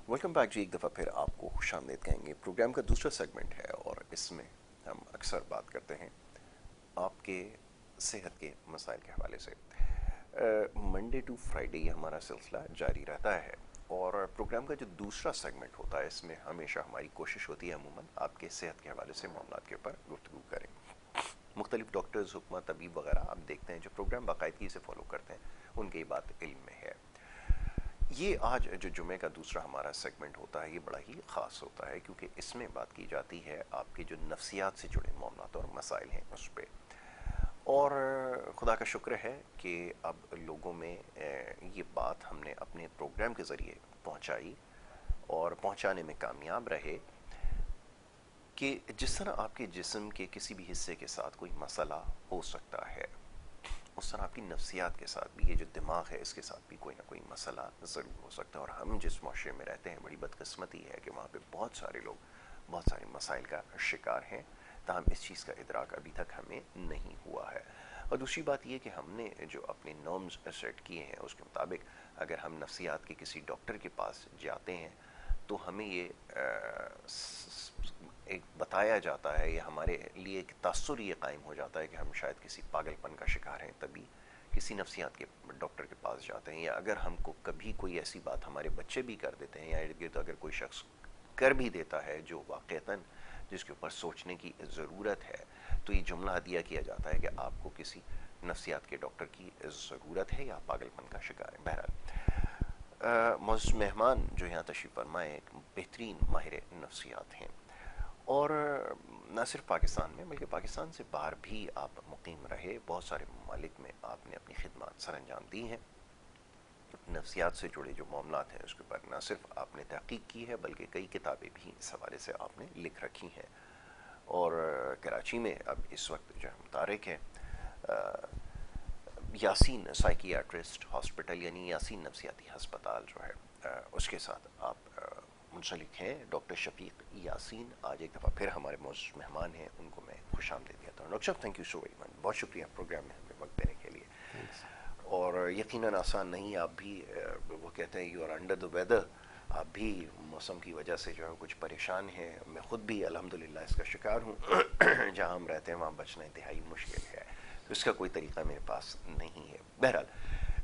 Welcome back जी। एक दफ़ा फिर आपको खुशामदीद कहेंगे। प्रोग्राम का दूसरा सेगमेंट है और इसमें हम अक्सर बात करते हैं आपके सेहत के मसाइल के हवाले से। मंडे टू फ्राइडे ये हमारा सिलसिला जारी रहता है और प्रोग्राम का जो दूसरा सेगमेंट होता है इसमें हमेशा हमारी कोशिश होती है अमूमन आपके सेहत के हवाले से मामलात के ऊपर गुफ्तगू करें। मुख्तलिफ डॉक्टर्स, हुक्मा, तबीब वगैरह आप देखते हैं जो प्रोग्राम बाकायदगी से फॉलो करते हैं उनकी ये बात इल्म में है। ये आज जो जुमे का दूसरा हमारा सेगमेंट होता है ये बड़ा ही ख़ास होता है क्योंकि इसमें बात की जाती है आपके जो नफ्सियात से जुड़े मामलात और मसाइल हैं उस पर। और खुदा का शुक्र है कि अब लोगों में ये बात हमने अपने प्रोग्राम के ज़रिए पहुंचाई और पहुंचाने में कामयाब रहे कि जिस तरह आपके जिस्म के किसी भी हिस्से के साथ कोई मसला हो सकता है उस तरह आपकी नफ्सियात के साथ भी, ये जो दिमाग है इसके साथ भी कोई ना कोई मसला ज़रूर हो सकता है। और हम जिस माशरे में रहते हैं बड़ी बदकिस्मती है कि वहाँ पे बहुत सारे लोग बहुत सारे मसाइल का शिकार हैं, ताहम इस चीज़ का इदराक अभी तक हमें नहीं हुआ है। और दूसरी बात यह कि हमने जो अपने नॉर्म्स सेट किए हैं उसके मुताबिक अगर हम नफ्सियात के किसी डॉक्टर के पास जाते हैं तो हमें ये एक बताया जाता है या हमारे लिए एक तासुर ये कायम हो जाता है कि हम शायद किसी पागलपन का शिकार हैं, तभी किसी नफ्सियात के डॉक्टर के पास जाते हैं। या अगर हमको कभी कोई ऐसी बात हमारे बच्चे भी कर देते हैं या इर्द गिर्द अगर कोई शख्स कर भी देता है जो वाक़तन जिसके ऊपर सोचने की ज़रूरत है, तो ये जुमला हदिया किया जाता है कि आपको किसी नफ्सियात के डॉक्टर की ज़रूरत है या पागलपन का शिकार है। बहरहाल मौजूद मेहमान जो यहाँ तशरीफ़ फरमाए एक बेहतरीन माहिर नफ्सियात हैं और न सिर्फ पाकिस्तान में बल्कि पाकिस्तान से बाहर भी आप मुकीम रहे, बहुत सारे ममालिक में आपने अपनी खिदमत सर अंजाम दी हैं। नफ्सियात से जुड़े जो मामलात हैं उसके ऊपर न सिर्फ आपने तहकीक की है बल्कि कई किताबें भी इस हवाले से आपने लिख रखी हैं। और कराची में अब इस वक्त जो हम तारिक हैं यासीन साइकियाट्रिस्ट हॉस्पिटल यानी यासीन नफ्सियाती हस्पताल जो है उसके साथ आप मुंसलिक हैं। डॉक्टर शफीक यासीन आज एक दफ़ा फिर हमारे मौजूद मेहमान हैं, उनको मैं खुशामदीद कहता हूँ। डॉक्टर साहब thank you so very much, बहुत शुक्रिया प्रोग्राम में हमें वक्त देने के लिए। Thanks. और यकीनन आसान नहीं, आप भी वो कहते हैं you are under the weather, आप भी मौसम की वजह से जो है कुछ परेशान हैं। मैं ख़ुद भी अल्हम्दुलिल्लाह इसका शिकार हूँ जहाँ हम रहते हैं वहाँ बचना इंतहाई मुश्किल है, तो इसका कोई तरीक़ा मेरे पास नहीं है। बहरहाल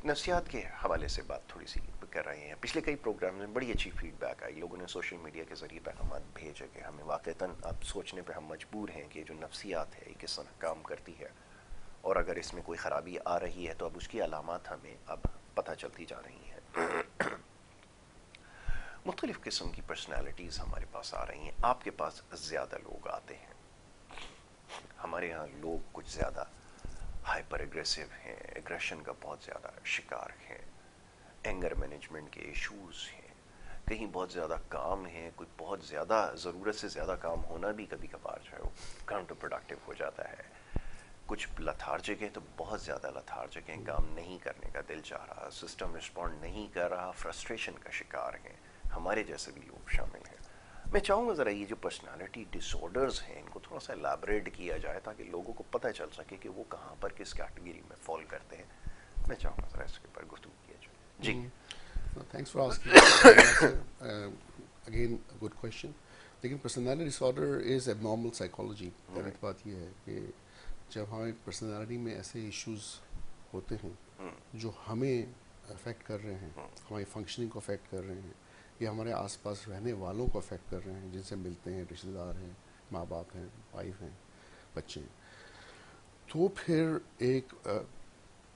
नफ्सियात के हवाले से बात थोड़ी सी कर रहे हैं। पिछले कई प्रोग्राम में बड़ी अच्छी फीडबैक आई, लोगों ने सोशल मीडिया के ज़रिए पैगाम भेजे कि हमें वाक़तन अब सोचने पर हम मजबूर हैं कि जो नफ्सियात है किस तरह काम करती है और अगर इसमें कोई ख़राबी आ रही है तो अब उसकी अलामात हमें अब पता चलती जा रही हैं। मुख्तलिफ़ किस्म की पर्सनैलिटीज़ हमारे पास आ रही हैं। आपके पास ज़्यादा लोग आते हैं, हमारे यहाँ लोग कुछ ज़्यादा हाइपर एग्रेसिव हैं, एग्रेशन का बहुत ज़्यादा शिकार हैं, एंगर मैनेजमेंट के इश्यूज़ हैं, कहीं बहुत ज़्यादा काम है, कोई बहुत ज़्यादा ज़रूरत से ज़्यादा काम होना भी कभी कभार जो है वो काउंटर प्रोडक्टिव हो जाता है। कुछ लथार्जिक हैं तो बहुत ज़्यादा लथार्जिक हैं, काम नहीं करने का दिल चाह रहा, सिस्टम रिस्पॉन्ड नहीं कर रहा, फ्रस्ट्रेशन का शिकार हैं। हमारे जैसे भी लोग शामिल हैं। मैं चाहूँगा ज़रा ये जो पर्सनालिटी डिसऑर्डर्स हैं इनको थोड़ा सा एलैबोरेट किया जाए ताकि लोगों को पता चल सके कि वो कहाँ पर किस कैटेगरी में फॉल करते हैं। मैं चाहूँगा ज़रा इसके ऊपर गुफ्तगू किया जाए जी। Mm. Thanks for asking. Nasir. Again, a good question. लेकिन personality disorder is abnormal psychology. पहली तो बात यह है कि जब हमारी पर्सनालिटी में ऐसे इश्यूज होते हैं जो हमें अफेक्ट कर रहे हैं, हमारी फंक्शनिंग को अफेक्ट कर रहे हैं या हमारे आसपास रहने वालों को अफेक्ट कर रहे हैं, जिनसे मिलते हैं, रिश्तेदार हैं, माँ बाप हैं, वाइफ हैं, बच्चे हैं, तो फिर एक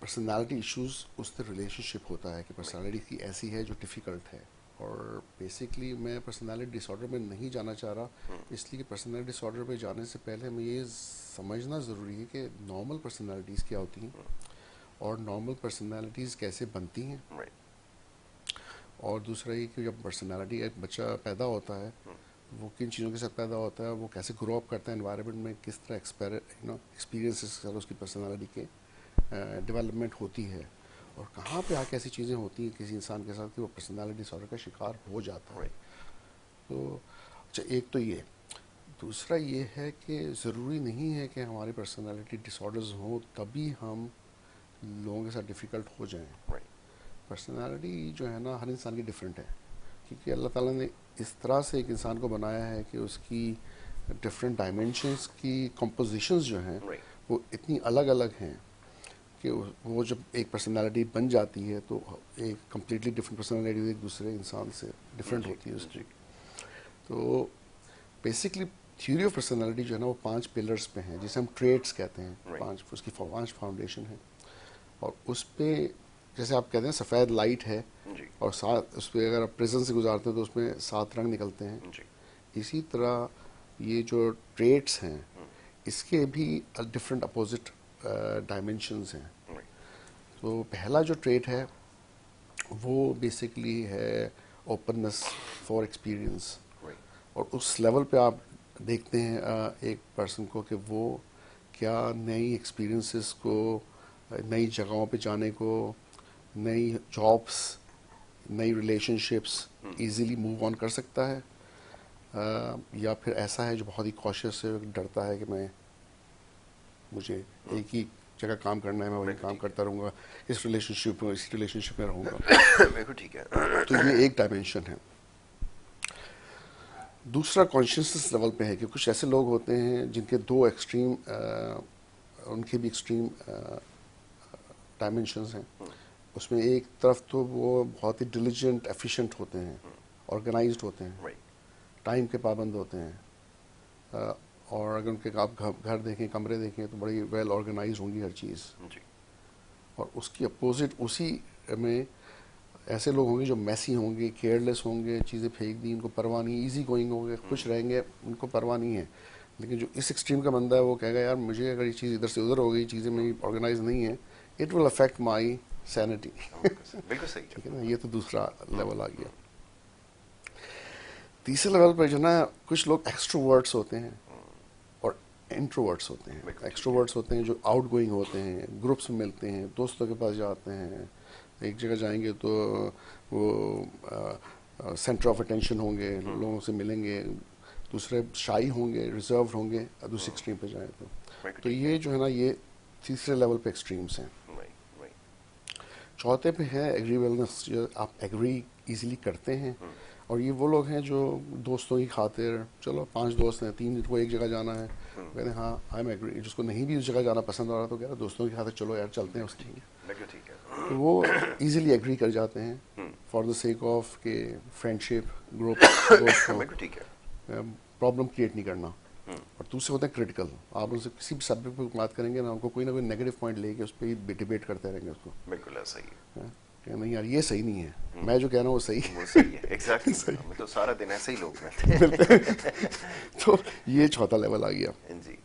पर्सनालिटी इश्यूज उससे रिलेशनशिप होता है कि पर्सनालिटी की ऐसी है जो डिफ़िकल्ट है। और बेसिकली मैं पर्सनालिटी डिसऑर्डर में नहीं जाना चाह रहा, इसलिए कि पर्सनालिटी डिसऑर्डर पे जाने से पहले हमें ये समझना ज़रूरी है कि नॉर्मल पर्सनालिटीज़ क्या होती हैं और नॉर्मल पर्सनालिटीज़ कैसे बनती हैं। और दूसरा ये कि जब पर्सनालिटी एक बच्चा पैदा होता है वो किन चीज़ों के साथ पैदा होता है, वो कैसे ग्रो अप करता है एनवायरनमेंट में, किस तरह एक्सपीरियंसेस के साथ उसकी पर्सनालिटी के डेवलपमेंट होती है और कहाँ पे आके ऐसी चीज़ें होती हैं किसी इंसान के साथ कि वो पर्सनालिटी डिसऑर्डर का शिकार हो जाता है। तो अच्छा, एक तो ये, दूसरा ये है कि ज़रूरी नहीं है कि हमारी पर्सनालिटी डिसऑर्डर्स हों तभी हम लोगों के साथ डिफ़िकल्ट हो जाएं। पर्सनालिटी जो है ना हर इंसान की डिफरेंट है। क्योंकि अल्लाह ताला ने इस तरह से एक इंसान को बनाया है कि उसकी डिफरेंट डायमेंशंस की कंपोजिशंस जो हैं Right. वो इतनी अलग अलग हैं कि वो जब एक पर्सनालिटी बन जाती है तो एक कम्प्लीटली डिफरेंट पर्सनालिटी एक दूसरे इंसान से डिफरेंट होती है उसकी। तो बेसिकली थ्योरी ऑफ पर्सनालिटी जो है ना वो 5 पिलर्स पे हैं, जिसे हम ट्रेट्स कहते हैं। Right. 5 उसकी 5 फाउंडेशन है, और उस पे जैसे आप कहते हैं सफ़ेद लाइट है जी और 7 उस पर अगर आप प्रिज्म से गुजारते हैं तो उसमें 7 रंग निकलते हैं। जी इसी तरह ये जो ट्रेट्स हैं इसके भी डिफरेंट अपोजिट डायमेंशंस हैं। Right. तो पहला जो ट्रेट है वो बेसिकली है ओपननेस फॉर एक्सपीरियंस, Right. और उस लेवल पे आप देखते हैं एक पर्सन को कि वो क्या नई एक्सपीरियंसेस को, नई जगहों पे जाने को, नई जॉब्स, नई रिलेशनशिप्स इजीली मूव ऑन कर सकता है, या फिर ऐसा है जो बहुत ही कॉशियस है, डरता है कि मुझे एक ही जगह काम करना है, मैं वही काम करता रहूँगा, इस रिलेशनशिप में रहूँगा। मेरे को ठीक है। तो ये एक डायमेंशन है। दूसरा कॉन्शियसनेस लेवल पे है कि कुछ ऐसे लोग होते हैं जिनके 2 एक्सट्रीम, उनके भी एक्सट्रीम डायमेंशंस हैं। उसमें एक तरफ तो वो बहुत ही डिलिजेंट एफिशिएंट होते हैं, ऑर्गेनाइज्ड होते हैं, Right. टाइम के पाबंद होते हैं, और अगर उनके आप घर देखें, कमरे देखें तो बड़ी वेल ऑर्गेनाइज होंगी हर चीज़। जी और उसकी अपोजिट उसी में ऐसे लोग होंगे जो मैसी होंगे, केयरलेस होंगे, चीज़ें फेंक दी, उनको परवाह नहीं, इजी गोइंग होंगे, खुश रहेंगे, उनको परवाह नहीं है। लेकिन जो इस एक्सट्रीम का बंदा है वो कहेगा यार मुझे अगर ये चीज़ इधर से उधर हो गई, चीज़ें मेरी ऑर्गेनाइज नहीं है, it will affect my sanity. बिल्कुल सही ठीक है ना, ये तो दूसरा लेवल आ गया। तीसरे लेवल पर जो ना कुछ लोग एक्सट्रोवर्ट्स होते हैं और इंट्रोवर्ट्स होते हैं। बिल्कुल ठीक एक्सट्रोवर्ट्स होते हैं जो आउट गोइंग होते हैं, ग्रुप्स में मिलते हैं, दोस्तों के पास जाते हैं, एक जगह जाएंगे तो वो सेंटर ऑफ अटेंशन होंगे, लोगों से मिलेंगे। दूसरे शाई होंगे, रिजर्व होंगे, दूसरी एक्सट्रीम पे जाएं तो ये जो है ना ये तीसरे लेवल पे एक्सट्रीम्स हैं। Right. Right. चौथे पे है एग्रीवेलनेस, जो आप एग्री इजीली करते हैं, और ये वो लोग हैं जो दोस्तों की खातिर, चलो 5 दोस्त हैं, 3 को एक जगह जाना है, कहते हैं हाँ आई एम एग्री। जिसको नहीं भी उस जगह जाना पसंद आ रहा तो कह रहा दोस्तों की खातिर चलो यार चलते हैं उसके लिए, बिल्कुल ठीक है। तो वो इजीली एग्री कर जाते हैं फॉर द सेक ऑफ के फ्रेंडशिप ग्रुप दोस्तों, बिल्कुल ठीक है। प्रॉब्लम क्रिएट नहीं करना। और दूसरे होते हैं क्रिटिकल, आप उनसे किसी भी सब्जेक्ट पर बात करेंगे ना, उनको कोई ना कोई नेगेटिव पॉइंट लेके उस पर ही डिबेट करते रहेंगे उसको, बिल्कुल ऐसा ही है। कि नहीं यार ये सही नहीं है, मैं जो कह रहा हूँ वो सही वो सही है, एग्जैक्टली। हमें तो सारा दिन ऐसे ही लोग मिलते हैं। तो ये चौथा लेवल आ गया। जी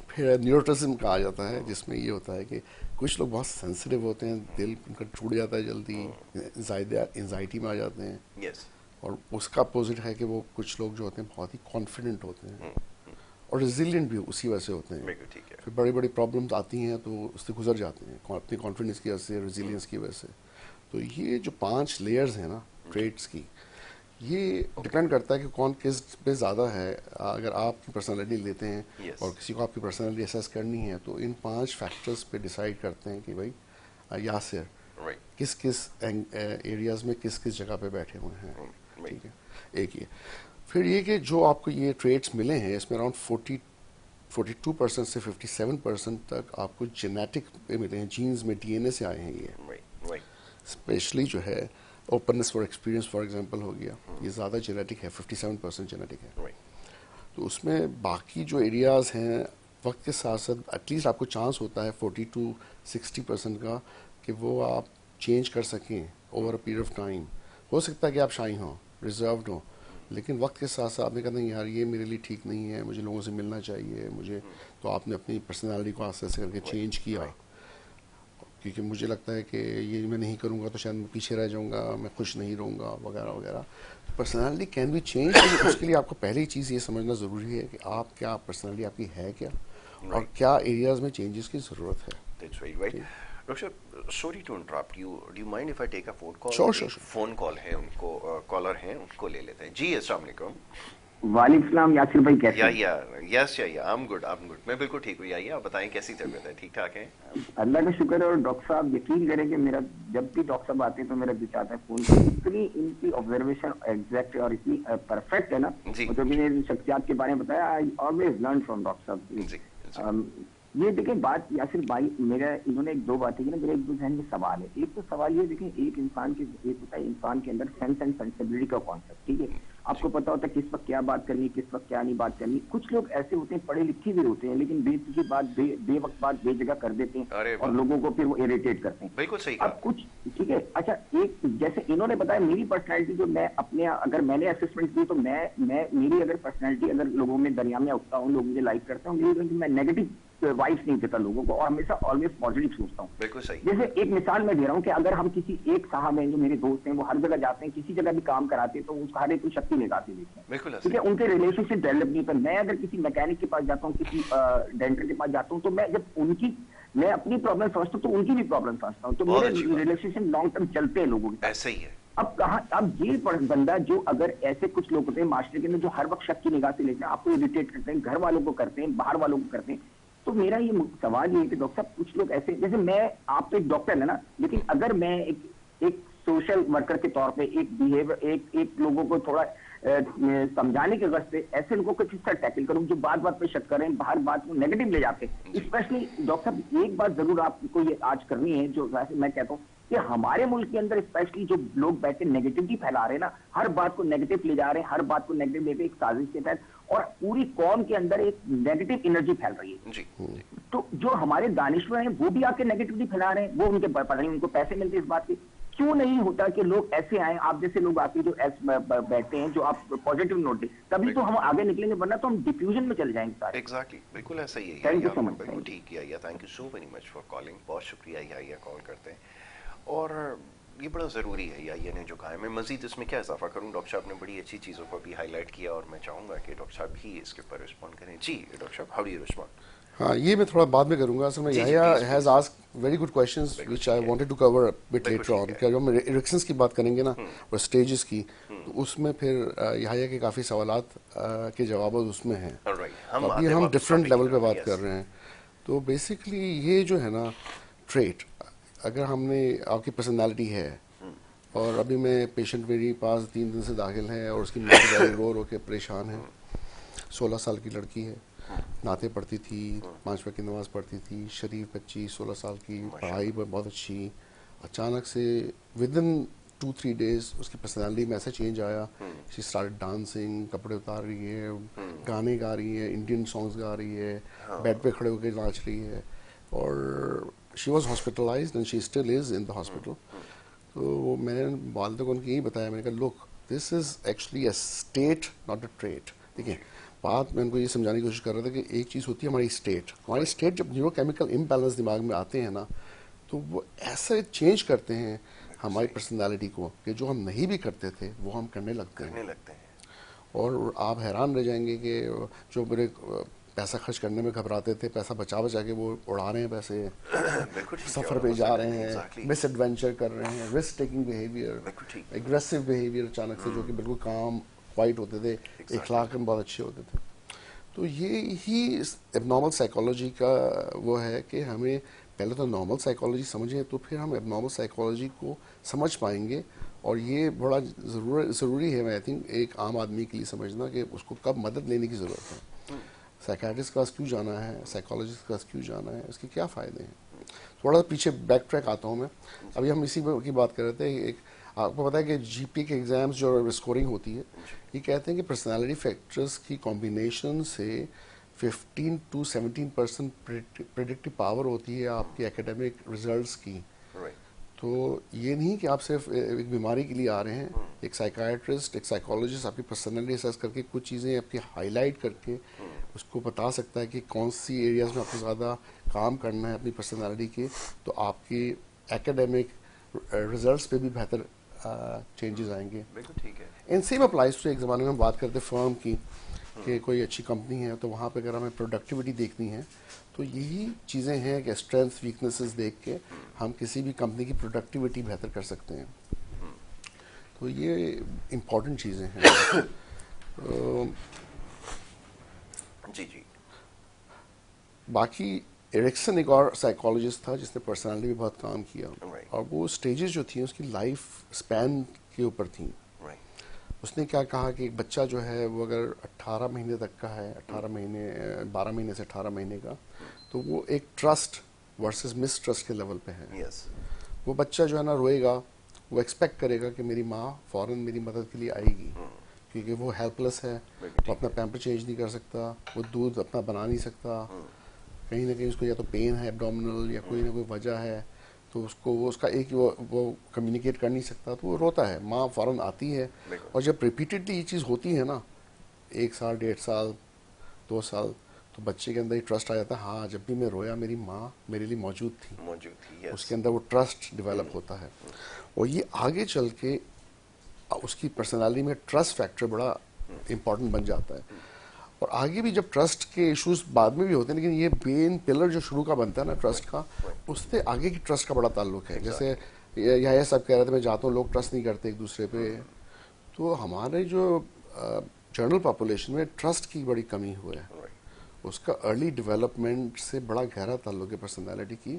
फिर न्यूरोटिज्म का आ जाता है, जिसमें ये होता है कि कुछ लोग बहुत सेंसिटिव होते हैं, दिल उनका टूट जाता है जल्दी, एंजाइटी में आ जाते हैं। यस और उसका अपोजिट है कि वो कुछ लोग जो होते हैं बहुत ही कॉन्फिडेंट होते हैं और रिजिलियंट भी उसी वजह से होते हैं। बिल्कुल ठीक है। फिर बड़ी बड़ी प्रॉब्लम्स आती हैं तो उससे गुजर जाते हैं अपनी कॉन्फिडेंस की वजह से, रिजिलियंस की वजह से। तो ये जो 5 लेयर्स हैं ना ट्रेट्स की, ये डिपेंड करता है कि कौन किस पे ज़्यादा है। अगर आप पर्सनालिटी लेते हैं Yes. और किसी को आपकी पर्सनालिटी असेस करनी है तो इन 5 फैक्टर्स पे डिसाइड करते हैं कि भाई यासिर राइट किस किस एरियाज में किस किस जगह पे बैठे हुए हैं। right. ठीक है, एक ये। फिर ये कि जो आपको ये ट्रेट्स मिले हैं इसमें अराउंड 42% से 57% तक आपको जेनेटिक पे मिले हैं, जीन्स में, डीएनए से आए हैं ये। राइट राइट स्पेशली जो है openness for experience for example हो गया, ये ज़्यादा जेनेटिक है, 57% जेनेटिक है। राइट तो उसमें बाकी जो एरियाज़ हैं वक्त के साथ साथ एटलीस्ट आपको चांस होता है 40-60% का कि वो आप चेंज कर सकें over a period of time. हो सकता है कि आप शाई हों, रिजर्व्ड हों, लेकिन वक्त के साथ साथ आपने कहा नहीं यार ये मेरे लिए ठीक नहीं है, मुझे लोगों से मिलना चाहिए मुझे, तो आपने अपनी पर्सनालिटी को आस्ते आस्ते करके चेंज किया, क्योंकि मुझे लगता है कि ये मैं नहीं करूँगा तो शायद मैं पीछे रह जाऊँगा, मैं खुश नहीं रहूँगा वगैरह वगैरह। पर्सनालिटी कैन बी चेंज, लेकिन उसके लिए आपको पहली चीज़ ये समझना ज़रूरी है कि आप क्या पर्सनालिटी आपकी है क्या, और क्या एरियाज़ में चेंजेस की ज़रूरत है। That's right, right. Doctor, sorry to interrupt you. Do you mind if I take a phone call? Sure, sure, एक sure. phone call है उनको, कॉलर हैं उनको ले लेते हैं। जी अस्सलाम वालेकुम। वालेकुम सलाम यासिर भाई, कैसे हैं? या यस या आई एम गुड, मैं बिल्कुल ठीक हूँ। या आप बताएं कैसी तबीयत है? ठीक ठाक है? अल्लाह का शुक्र है। और डॉक्टर साहब यकीन करें कि मेरा जब भी डॉक्टर साहब आते हैं तो मेरा दिल चाहता है फोन करूं, इतनी इनकी ऑब्जर्वेशन एग्जैक्ट और इतनी परफेक्ट है ना। जी और जो भी जी ने शख्सियात के बारे में बताया, I always learn from doctor G G साहब। ये देखिए बात यासिर भाई, मेरा इन्होंने एक दो बातें की ना, मेरे एक दो जहन में सवाल है। एक तो सवाल ये देखें, एक इंसान के एक होता है इंसान के अंदर सेंस एंड सेंसिबिलिटी का कॉन्सेप्ट, ठीक है। जी आपको पता होता है किस वक्त क्या बात करनी है, किस वक्त क्या नहीं बात करनी। कुछ लोग ऐसे होते हैं, पढ़े लिखे भी होते हैं, लेकिन बेतुकी बात बेवक्त बात बेजगह कर देते हैं अरे और वाह, लोगों को फिर वो इरिटेट करते हैं। बिल्कुल सही अब कहा। कुछ ठीक है, अच्छा, एक जैसे इन्होंने बताया मेरी पर्सनैलिटी, जो मैं अपने अगर मैंने असेसमेंट की तो मैं मेरी अगर पर्सनैलिटी अगर लोगों में दरमियान में उठता हूँ, लोग मुझे लाइक करते हैं, मेरी मैं नेगेटिव वाइब्स नहीं देता लोगों को, और हमेशा ऑलवेज पॉजिटिव सोचता हूँ। बिल्कुल सही। जैसे एक मिसाल मैं दे रहा हूँ कि अगर हम किसी एक साहब हैं जो मेरे दोस्त हैं, वो हर जगह जाते हैं, किसी जगह भी काम कराते हैं, तो उसका हर एक को शक्ति लगाते देखते हैं, बिल्कुल ठीक है। सही। उनके रिलेशनशिप डेवलप नहीं होता। मैं अगर किसी मैकेनिक के पास जाता हूँ, किसी डेंटर के पास जाता हूँ, तो मैं जब उनकी मैं अपनी प्रॉब्लम समझता हूँ तो उनकी भी प्रॉब्लम समझता हूँ, तो बहुत मेरे अच्छी बात, रिलेशनशिप लॉन्ग टर्म चलते हैं लोगों के साथ। ऐसे ही है। अब कहा, अब ये बंदा जो अगर ऐसे कुछ लोग होते हैं मास्टर के अंदर जो हर वक्त शक की निगाह से लेते हैं, आपको इरिटेट करते हैं, घर वालों को करते हैं, बाहर वालों को करते हैं, तो मेरा ये सवाल ये है कि डॉक्टर साहब कुछ लोग ऐसे, जैसे मैं, आप तो एक डॉक्टर है ना, लेकिन अगर मैं एक सोशल वर्कर के तौर पे एक बिहेवियर एक लोगों को थोड़ा समझाने के गर्ज से ऐसे लोगों को किस तरह टैकल करूं जो बात बात पे शक कर रहे हैं, बाहर बात को नेगेटिव ले जाते हैं। जी स्पेशली डॉक्टर साहब एक बात जरूर आपको ये आज करनी है, जो वैसे मैं कहता हूँ कि हमारे मुल्क के अंदर स्पेशली जो लोग बैठे नेगेटिविटी फैला रहे हैं ना, हर बात को नेगेटिव ले जा रहे हैं, हर बात को नेगेटिव लेके एक साजिश के तहत, और पूरी कौम के अंदर एक नेगेटिव एनर्जी फैल रही है। जी जी तो जो हमारे दानिश्वर हैं वो भी आके नेगेटिविटी फैला रहे हैं, वो उनके पता नहीं उनको पैसे मिलते इस बात के। क्यों नहीं होता कि लोग ऐसे आए, आप जैसे लोग आके जो बैठते हैं, जो आप पॉजिटिव नोट दे, तभी तो हम आगे निकलेंगे, वरना तो हम डिफ्यूजन में चले जाएंगे सारे। एग्जैक्टली, बिल्कुल ऐसा ही है। थैंक यू या सो आपने मच। बिल्कुल ठीक किया। या thank you so very much for calling, बहुत शुक्रिया। या कॉल करते हैं, और ये बड़ा ज़रूरी है। या ने जो कहा है, मैं मज़ीद इसमें क्या इजाफा करूं, डॉक्टर साहब ने बड़ी अच्छी चीज़ों को भी हाईलाइट किया, और मैं चाहूँगा कि डॉक्टर साहब भी इसके ऊपर रिस्पॉन्ड करें। जी डॉक्टर साहब, हाउ डू यू रिस्पॉन्ड? हाँ, ये मैं थोड़ा बाद में करूंगा। असल में जी जी याया please has please, asked very good questions बिल्कुल व्हिच आई ठीक है, wanted to cover a bit बिल्कुल लेटर ठीक ऑन। है। क्या जो हम इरेक्शंस की बात करेंगे ना और स्टेजेस की, तो उसमें फिर याया के काफ़ी सवालात के जवाब उसमें हैं। ऑलराइट, तो हम अभी आते हैं हम वापस डिफरेंट टॉपिक की लेवल पे तरफ। बात कर यस, रहे हैं। तो बेसिकली ये जो है ना ट्रेट, अगर हमने आपकी पर्सनालिटी है, और अभी मैं पेशेंट मेरी पास 3 दिन से दाखिल है और उसकी माँ बेचारी रो रो के परेशान है। 16 साल की लड़की है, नाते पढ़ती थी, 5 वक्त की नमाज पढ़ती थी, शरीफ बच्ची, 16 साल की, पढ़ाई में बहुत अच्छी। अचानक से विद इन 2-3 डेज उसकी पर्सनालिटी में ऐसा चेंज आया। शी स्टार्टेड डांसिंग, कपड़े उतार रही है, गाने गा रही है, इंडियन सॉन्ग्स गा रही है, बेड पे खड़े होकर नाच रही है। और she was hospitalised and she still is in the hospital. तो मैंने वालदा को उनकी यही बताया, मैंने कहा look, this is actually a state not a trait. देखिए, बात मैं उनको ये समझाने की कोशिश कर रहा था कि एक चीज़ होती है हमारी स्टेट। हमारी स्टेट जब न्यूरोकेमिकल इम्बैलेंस दिमाग में आते हैं ना, तो वो ऐसे चेंज करते हैं हमारी सही, पर्सनालिटी को कि जो हम नहीं भी करते थे वो हम करने लगते हैं। करने लगते हैं। और आप हैरान रह जाएंगे कि जो मेरे पैसा खर्च करने में घबराते थे, पैसा बचा बचा के वो उड़ा रहे हैं पैसे, बिल्कुल ठीक है, सफ़र और पे जा मसला रहे नहीं, हैं, एग्जैक्टली, मिस एडवेंचर कर रहे हैं, रिस्क टेकिंग बिहेवियर, बिल्कुल ठीक, एग्रेसिव बिहेवियर अचानक से, जो कि बिल्कुल काम क्वाइट होते थे, इखलाक में बहुत अच्छे होते थे। तो ये ही एबनॉर्मल साइकोलॉजी का वो है कि हमें पहले तो नॉर्मल साइकोलॉजी समझें, तो फिर हम एबनॉर्मल साइकोलॉजी को समझ पाएंगे। और ये बड़ा ज़रूरी है, मैं थिंक, एक आम आदमी के लिए समझना कि उसको कब मदद लेने की ज़रूरत है, साइकेट्रिस्ट के पास क्यों जाना है, साइकोलॉजिस्ट के पास क्यों जाना है, इसके क्या फ़ायदे हैं। थोड़ा सा पीछे बैक ट्रैक आता हूँ मैं। अभी हम इसी की बात कर रहे थे। एक आपको पता है कि जीपी के एग्ज़ाम्स जो स्कोरिंग होती है, ये कहते हैं कि पर्सनालिटी फैक्टर्स की कॉम्बिनेशन से 15 to 17% प्रेडिक्टिव पावर होती है आपकी एकेडमिक रिजल्ट्स की। राइट, तो ये नहीं कि आप सिर्फ एक बीमारी के लिए आ रहे हैं, एक साइकाइट्रिस्ट, एक साइकोलॉजिस्ट आपकी पर्सनैलिटी असेस करके कुछ चीज़ें आपकी हाईलाइट करके उसको बता सकता है कि कौन सी एरियाज़ में आपको ज़्यादा काम करना है अपनी पर्सनैलिटी के, तो आपकी एकेडमिक रिजल्ट्स पे भी बेहतर चेंजेस आएंगे। बिल्कुल ठीक है। इन सेम अप्लाइज टू, एक ज़माने में हम बात करते फर्म की कि कोई अच्छी कंपनी है तो वहाँ पे अगर हमें प्रोडक्टिविटी देखनी है, तो यही चीज़ें हैं कि स्ट्रेंथ्स वीकनेसेस देख के हम किसी भी कंपनी की प्रोडक्टिविटी बेहतर कर सकते हैं। तो ये इम्पॉर्टेंट चीज़ें हैं। जी जी। बाकी एरिक्सन एक और साइकोलॉजिस्ट था जिसने पर्सनालिटी पे बहुत काम किया, Right. और वो स्टेजेस जो थी उसकी लाइफ स्पैन के ऊपर थी। Right. उसने क्या कहा कि एक बच्चा जो है वो अगर 18 महीने तक का है, 18 महीने 12 महीने से 18 महीने का, तो वो एक ट्रस्ट वर्सेस मिसट्रस्ट के लेवल पे है। Yes. वो बच्चा जो है ना रोएगा, वो एक्सपेक्ट करेगा कि मेरी माँ फौरन मेरी मदद के लिए आएगी, क्योंकि वो हेल्पलेस है, वो अपना पैम्पर चेंज नहीं कर सकता, वो दूध अपना बना नहीं सकता, कहीं ना कहीं उसको या तो पेन है एब्डोमिनल या कोई ना कोई वजह है, तो उसको वो उसका एक वो कम्युनिकेट कर नहीं सकता, तो वो रोता है। माँ फ़ौरन आती है, बिल्कुल। और जब रिपीटेडली ये चीज़ होती है ना, 1 साल 1.5 साल 2 साल, तो बच्चे के अंदर ये ट्रस्ट आ जाता है, हाँ जब भी मैं रोया मेरी माँ मेरे लिए मौजूद थी। मौजूद थी। Yes. उसके अंदर वो ट्रस्ट डेवलप होता है, और ये आगे चल के उसकी पर्सनालिटी में ट्रस्ट फैक्टर बड़ा इम्पोर्टेंट बन जाता है। और आगे भी जब ट्रस्ट के इश्यूज बाद में भी होते हैं, लेकिन ये मेन पिलर जो शुरू का बनता है ना ट्रस्ट का, उससे आगे की ट्रस्ट का बड़ा ताल्लुक है। जैसे यह सब कह रहे थे, मैं जाता हूँ लोग ट्रस्ट नहीं करते एक दूसरे पे, तो हमारे जो जनरल पॉपुलेशन में ट्रस्ट की बड़ी कमी हुई है। Right. उसका अर्ली डेवलपमेंट से बड़ा गहरा ताल्लुक है पर्सनालिटी की,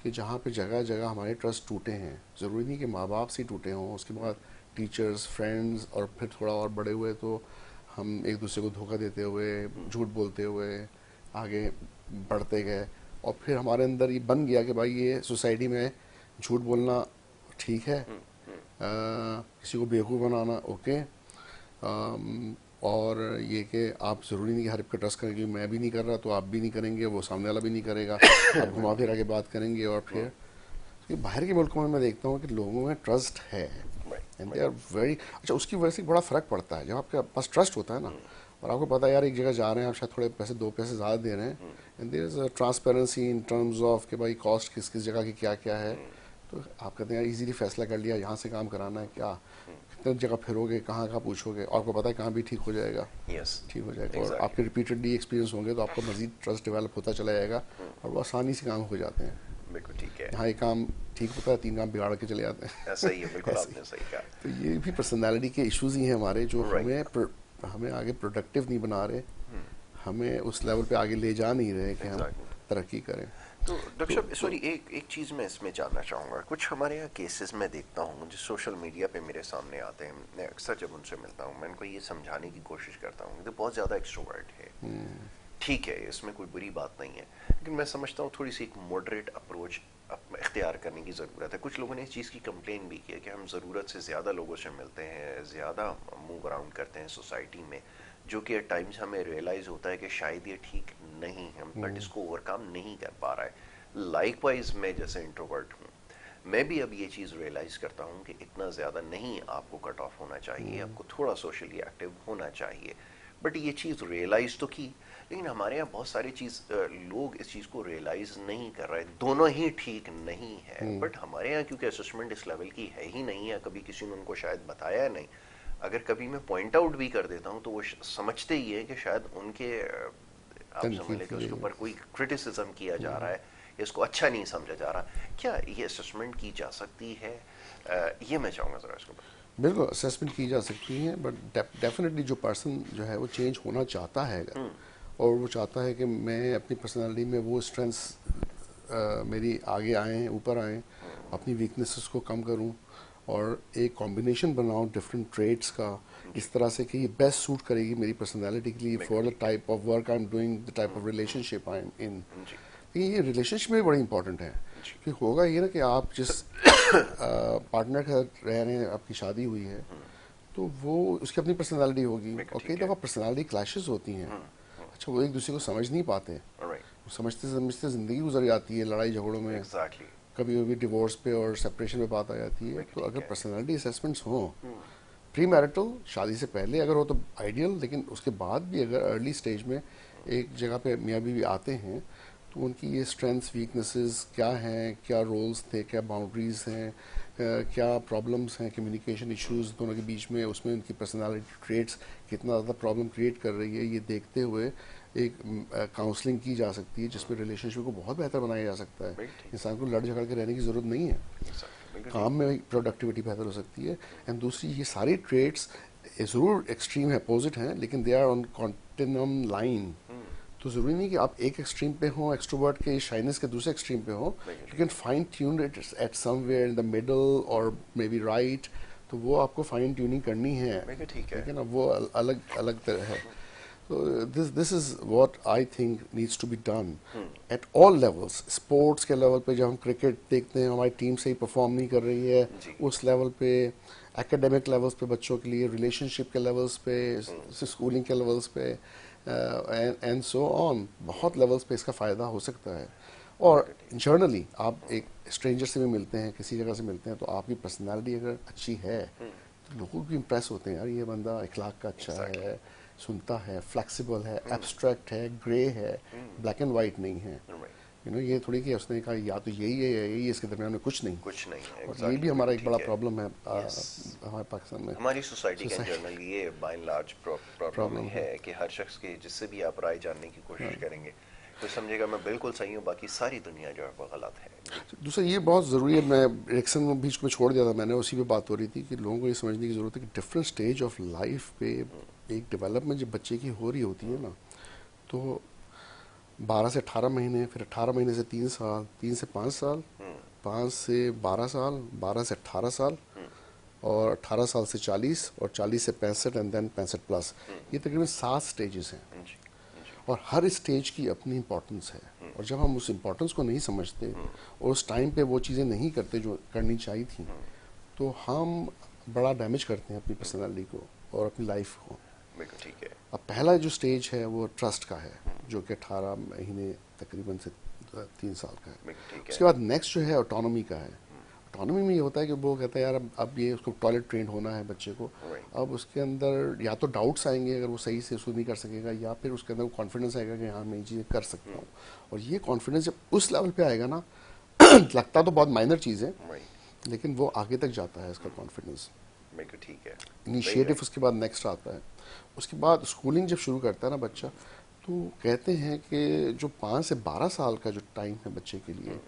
कि जहाँ पे जगह जगह हमारे ट्रस्ट टूटे हैं। ज़रूरी नहीं कि माँ बाप से ही टूटे हों, उसके बाद टीचर्स, फ्रेंड्स, और फिर थोड़ा और बड़े हुए तो हम एक दूसरे को धोखा देते हुए, झूठ बोलते हुए आगे बढ़ते गए, और फिर हमारे अंदर ये बन गया कि भाई ये सोसाइटी में झूठ बोलना ठीक है, किसी को बेवकूफ़ बनाना ओके, और ये कि आप ज़रूरी नहीं कि हर एक पर ट्रस्ट करें, क्योंकि मैं भी नहीं कर रहा तो आप भी नहीं करेंगे, वो सामने वाला भी नहीं करेगा, आप घुमा फिरा के बात करेंगे। और फिर बाहर के मुल्कों में मैं देखता हूँ कि लोगों में ट्रस्ट है, एंड दे आर वेरी अच्छा। उसकी वजह से बड़ा फ़र्क पड़ता है जब आपके पास ट्रस्ट होता है ना, और आपको पता है यार एक जगह जा रहे हैं, आप शायद थोड़े पैसे 2 पैसे ज़्यादा दे रहे हैं, and there is a transparency in terms of कि भाई कॉस्ट किस किस जगह की क्या क्या है, तो आप कहते हैं यार इजीली फैसला कर लिया, यहाँ से काम कराना है, क्या कितने जगह फिरोगे, कहाँ कहाँ पूछोगे, और आपको पता है कहाँ भी ठीक हो जाएगा। Yes. ठीक हो जाएगा, और Exactly. आपके रिपीटेडली एक्सपीरियंस होंगे तो आपको मजीद ट्रस्ट डेवलप होता चला जाएगा, और वो आसानी से काम हो जाते हैं। बिल्कुल ठीक है। यहाँ एक काम ठीक होता है, 3 काम बिगाड़ के चले जाते हैं। ऐसा ही है, बिल्कुल ऐसे आपने सही कहा। तो ये भी पर्सनालिटी के इश्यूज ही हैं हमारे, जो Right. हमें आगे प्रोडक्टिव नहीं बना रहे, हमें उस लेवल पे आगे ले जा नहीं रहे कि हम Exactly. तरक्की करें। तो डॉक्टर साहब सॉरी, एक चीज़ मैं इसमें जानना चाहूँगा। कुछ हमारे यहाँ केसेस में देखता हूँ जो सोशल मीडिया पे मेरे सामने आते हैं, मैं अक्सर जब उनसे मिलता हूँ मैं उनको ये समझाने की कोशिश करता हूँ कि तो बहुत ज़्यादा एक्सट्रोवर्ट है, ठीक है, इसमें कोई बुरी बात नहीं है, लेकिन मैं समझता हूँ थोड़ी सी एक मॉडरेट अप्रोच इख्तियार करने की ज़रूरत है। कुछ लोगों ने इस चीज़ की कंप्लेन भी की है कि हम ज़रूरत से ज़्यादा लोगों से मिलते हैं, ज़्यादा मूव अराउंड करते हैं सोसाइटी में, जो कि एट टाइम्स हमें रियलाइज़ होता है कि शायद ये ठीक नहीं है, बट इसको ओवरकम नहीं कर पा रहा है। लाइकवाइज मैं जैसे इंट्रोवर्ट हूँ, मैं भी अब ये चीज़ रियलाइज़ करता हूँ कि इतना ज़्यादा नहीं आपको कट ऑफ होना चाहिए, आपको थोड़ा सोशली एक्टिव होना चाहिए। बट ये चीज़ रियलाइज़ तो की, लेकिन हमारे यहाँ बहुत सारी लोग इस चीज़ को रियलाइज़ नहीं कर रहे। दोनों ही ठीक नहीं है, बट हमारे यहाँ क्योंकि असेसमेंट इस लेवल की है ही नहीं है, कभी किसी ने उनको शायद बताया नहीं। अगर कभी मैं पॉइंट आउट भी कर देता हूँ तो वो समझते ही है कि शायद उनके आप समझ लें कि उसके ऊपर कोई क्रिटिसिज्म किया जा रहा है, इसको अच्छा नहीं समझा जा रहा। क्या ये असेसमेंट की जा सकती है? ये मैं चाहूँगा ज़रा इसके ऊपर। बिल्कुल असेसमेंट की जा सकती है, बट डेफिनेटली जो पर्सन जो है वो चेंज होना चाहता है अगर, और वो चाहता है कि मैं अपनी पर्सनालिटी में वो स्ट्रेंथ्स मेरी आगे आएँ, ऊपर आएँ, अपनी वीकनेसेस को कम करूँ, और एक कॉम्बिनेशन बनाऊँ डिफरेंट ट्रेड्स का, इस तरह से कि ये बेस्ट सूट करेगी मेरी पर्सनालिटी के लिए for the type of work I am doing, the type of relationship I am in. ये रिलेशनशिप में बड़ी इंपॉर्टेंट है, कि होगा ये ना कि आप जिस पार्टनर के साथ रह रहे हैं, आपकी शादी हुई है, तो वो उसकी अपनी पर्सनालिटी होगी, और कई दफ़ा पर्सनालिटी क्लैशेस होती हैं। अच्छा, वो एक दूसरे को समझ नहीं पाते, वो समझते समझते ज़िंदगी गुजर जाती है लड़ाई झगड़ों में, Exactly. कभी कभी डिवोर्स पे और सेपरेशन पे बात आ जाती है। तो अगर पर्सनालिटी असेसमेंट्स हों प्री मैरिटल, शादी से पहले अगर हो तो आइडियल, लेकिन उसके बाद भी अगर अर्ली स्टेज में एक जगह पे मियाँ बीवी आते हैं, तो उनकी ये स्ट्रेंथ्स वीकनेसेस क्या हैं, क्या रोल्स थे, क्या बाउंड्रीज हैं, क्या प्रॉब्लम्स हैं, कम्युनिकेशन इश्यूज दोनों के बीच में, उसमें उनकी पर्सनालिटी ट्रेट्स कितना ज़्यादा प्रॉब्लम क्रिएट कर रही है, ये देखते हुए एक काउंसलिंग की जा सकती है, जिसमें रिलेशनशिप को बहुत बेहतर बनाया जा सकता है। इंसान को लड़ झगड़ के रहने की ज़रूरत नहीं है, काम में प्रोडक्टिविटी बेहतर हो सकती है। एंड दूसरी, ये सारी ट्रेट्स ये ज़रूर एक्सट्रीम है, अपोजिट हैं, लेकिन they are on continuum line. तो ज़रूरी नहीं कि आप एक एक्सट्रीम पे हो, एक्सट्रोवर्ट के शाइनेस के दूसरे एक्सट्रीम पे हो। You can fine tune it at somewhere in the middle और मे बी राइट। तो वो आपको फाइन ट्यूनिंग करनी है, ठीक है। ना, वो अलग अलग तरह है। So this is what I think needs to be done at all levels. Sports के लेवल पे जब हम क्रिकेट देखते हैं हमारी टीम सही परफॉर्म नहीं कर रही है, उस लेवल पे, एकेडमिक लेवल्स पे बच्चों के लिए, रिलेशनशिप के लेवल्स पे, स्कूलिंग के लेवल्स पे, एंड सो ऑन, बहुत लेवल्स पे इसका फ़ायदा हो सकता है। और जर्नली आप एक स्ट्रेंजर से भी मिलते हैं, किसी जगह से मिलते हैं, तो आपकी पर्सनैलिटी अगर अच्छी है तो लोग भी इम्प्रेस होते हैं, यार ये बंदा इखलाक का अच्छा है, सुनता है, फ्लेक्सिबल है, एब्स्ट्रैक्ट है, ग्रे है, ब्लैक एंड वाइट नहीं है। ये थोड़ी कि उसने कहा या तो यही है या यही है, इसके दरमियान में कुछ नहीं है। और ये भी हमारा एक बड़ा प्रॉब्लम है हमारे पाकिस्तान में, हमारी सोसाइटी का जनरल ये बाय एंड लार्ज प्रॉब्लम है कि हर शख्स के जिससे भी आप राय जानने की कोशिश करेंगे तो समझेगा मैं बिल्कुल सही हूँ, बाकी सारी दुनिया जो है वो गलत है। दूसरा ये बहुत ज़रूरी है, मैं रिएक्शन में बीच में छोड़ दिया था मैंने, उसी पे बात हो रही थी कि लोगों को ये समझने की ज़रूरत है कि डिफरेंट स्टेज ऑफ लाइफ पे एक डेवलपमेंट जब बच्चे की हो रही होती है ना, तो 12 से 18 महीने, फिर 18 महीने से 3 साल, 3 से 5 साल, 5 से 12 साल, 12 से 18 साल, और 18 साल से 40, और 40 से 65, एंड देन 65 प्लस। ये तकरीबन 7 स्टेजेस हैं और हर स्टेज की अपनी इम्पोर्टेंस है। और जब हम उस इम्पोर्टेंस को नहीं समझते और उस टाइम पे वो चीज़ें नहीं करते जो करनी चाहिए थी, तो हम बड़ा डैमेज करते हैं अपनी पर्सनालिटी को और अपनी लाइफ को। ठीक है। अब पहला जो स्टेज है वो ट्रस्ट का है, जो कि 18 महीने तकरीबन से 3 साल का है। उसके बाद नेक्स्ट जो है ऑटोनॉमी का है। ऑटोनॉमी में ये होता है कि वो कहता है यार अब ये उसको टॉयलेट ट्रेंड होना है बच्चे को, अब उसके अंदर या तो डाउट्स आएंगे अगर वो सही से उसको नहीं कर सकेगा, या फिर उसके अंदर कॉन्फिडेंस आएगा कि हाँ मैं ये चीज़ें कर सकता हूँ। और ये कॉन्फिडेंस जब उस लेवल पे आएगा ना लगता तो बहुत माइनर चीज़ है, लेकिन वो आगे तक जाता है इसका कॉन्फिडेंस। ठीक है। इनिशिएटिव उसके बाद नेक्स्ट आता है। उसके बाद स्कूलिंग जब शुरू करता है ना बच्चा, तो कहते हैं कि जो 5 से 12 साल का जो टाइम है बच्चे के लिए,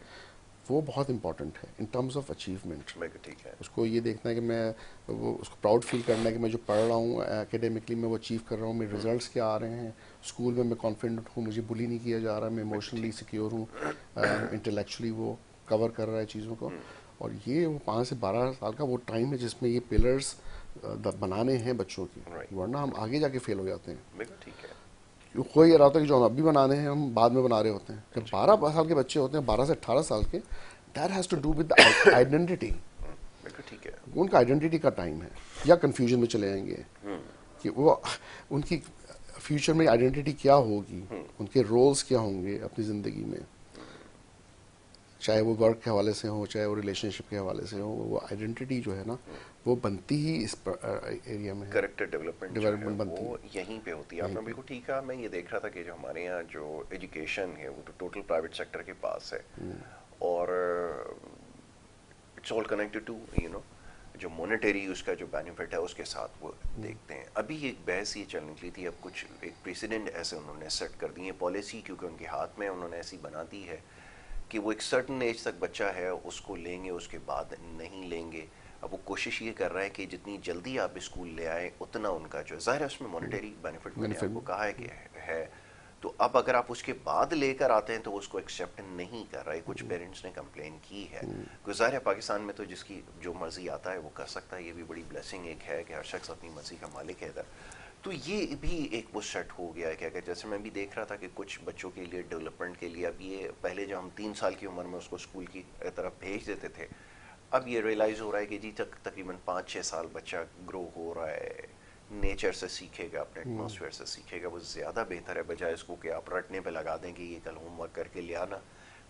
वो बहुत इंपॉर्टेंट है इन टर्म्स ऑफ अचीवमेंट। ठीक है। उसको ये देखना है कि मैं वो उसको प्राउड फील करना है कि मैं जो पढ़ रहा हूँ एकेडमिकली मैं वो अचीव कर रहा हूँ, मेरे रिजल्ट्स क्या आ रहे हैं, स्कूल में मैं कॉन्फिडेंट हूँ, मुझे बुली नहीं किया जा रहा, मैं इमोशनली सिक्योर हूँ, इंटेलेक्चुअली वो कवर कर रहा है चीज़ों को। और ये वो 5 से 12 साल का वो टाइम है जिसमें ये पिलर्स बनाने हैं बच्चों की, वरना हम आगे जाके फेल हो जाते हैं। ठीक है। कोई ये रहा होता है कि जो हम अभी बनाने हैं हम बाद में बना रहे होते हैं। जब 12 साल के बच्चे होते हैं, 12 से 18 साल के, that has to do with identity. ठीक है। उनका आइडेंटिटी का टाइम है, या कंफ्यूजन में चले जाएंगे कि वो उनकी फ्यूचर में आइडेंटिटी क्या होगी, उनके रोल्स क्या होंगे अपनी ज़िंदगी में, चाहे वो वर्क के हवाले से हो, चाहे वो रिलेशनशिप के हवाले से हो। वो आइडेंटिटी जो है ना, वो बनती ही इस एरिया में, करेक्टर डेवलपमेंट बनती वो यहीं पे होती है। आपने बिल्कुल ठीक है। मैं ये देख रहा था कि जो हमारे यहाँ जो एजुकेशन है वो तो टोटल प्राइवेट सेक्टर के पास है, और इट्स ऑल कनेक्टेड टू जो मॉनेटरी उसका जो बेनिफिट है उसके साथ वो देखते हैं। अभी एक बहस ये चल निकली थी, अब कुछ एक प्रेसिडेंट ऐसे उन्होंने सेट कर दी है पॉलिसी, क्योंकि उनके हाथ में उन्होंने ऐसी बना दी है कि वो एक सर्टन एज तक बच्चा है उसको लेंगे, उसके बाद नहीं लेंगे। अब वो कोशिश ये कर रहा है कि जितनी जल्दी आप स्कूल ले आए उतना उनका जो ज़ाहिर है उसमें मॉनेटरी बेनिफिट मैंने आपको कहा है कि है। तो अब अगर आप उसके बाद लेकर आते हैं तो उसको एक्सेप्ट नहीं कर रहा है। कुछ पेरेंट्स ने कंप्लेन की है। ज़ाहिर है पाकिस्तान में तो जिसकी जो मर्जी आता है वो कर सकता है, ये भी बड़ी ब्लेसिंग एक है कि हर शख्स अपनी मर्जी का मालिक है इधर। तो ये भी एक वो सेट हो गया है कि अगर जैसे मैं भी देख रहा था कि कुछ बच्चों के लिए डेवलपमेंट के लिए, अब ये पहले जब हम 3 साल की उम्र में उसको स्कूल की तरफ भेज देते थे, अब ये रियलाइज़ हो रहा है कि जी तकरीबन 5-6 साल बच्चा ग्रो हो रहा है, नेचर से सीखेगा, अपने एटमॉस्फेयर से सीखेगा, वो ज़्यादा बेहतर है बजाय इसको कि आप रटने पे लगा दें कि ये कल होमवर्क करके ले आना।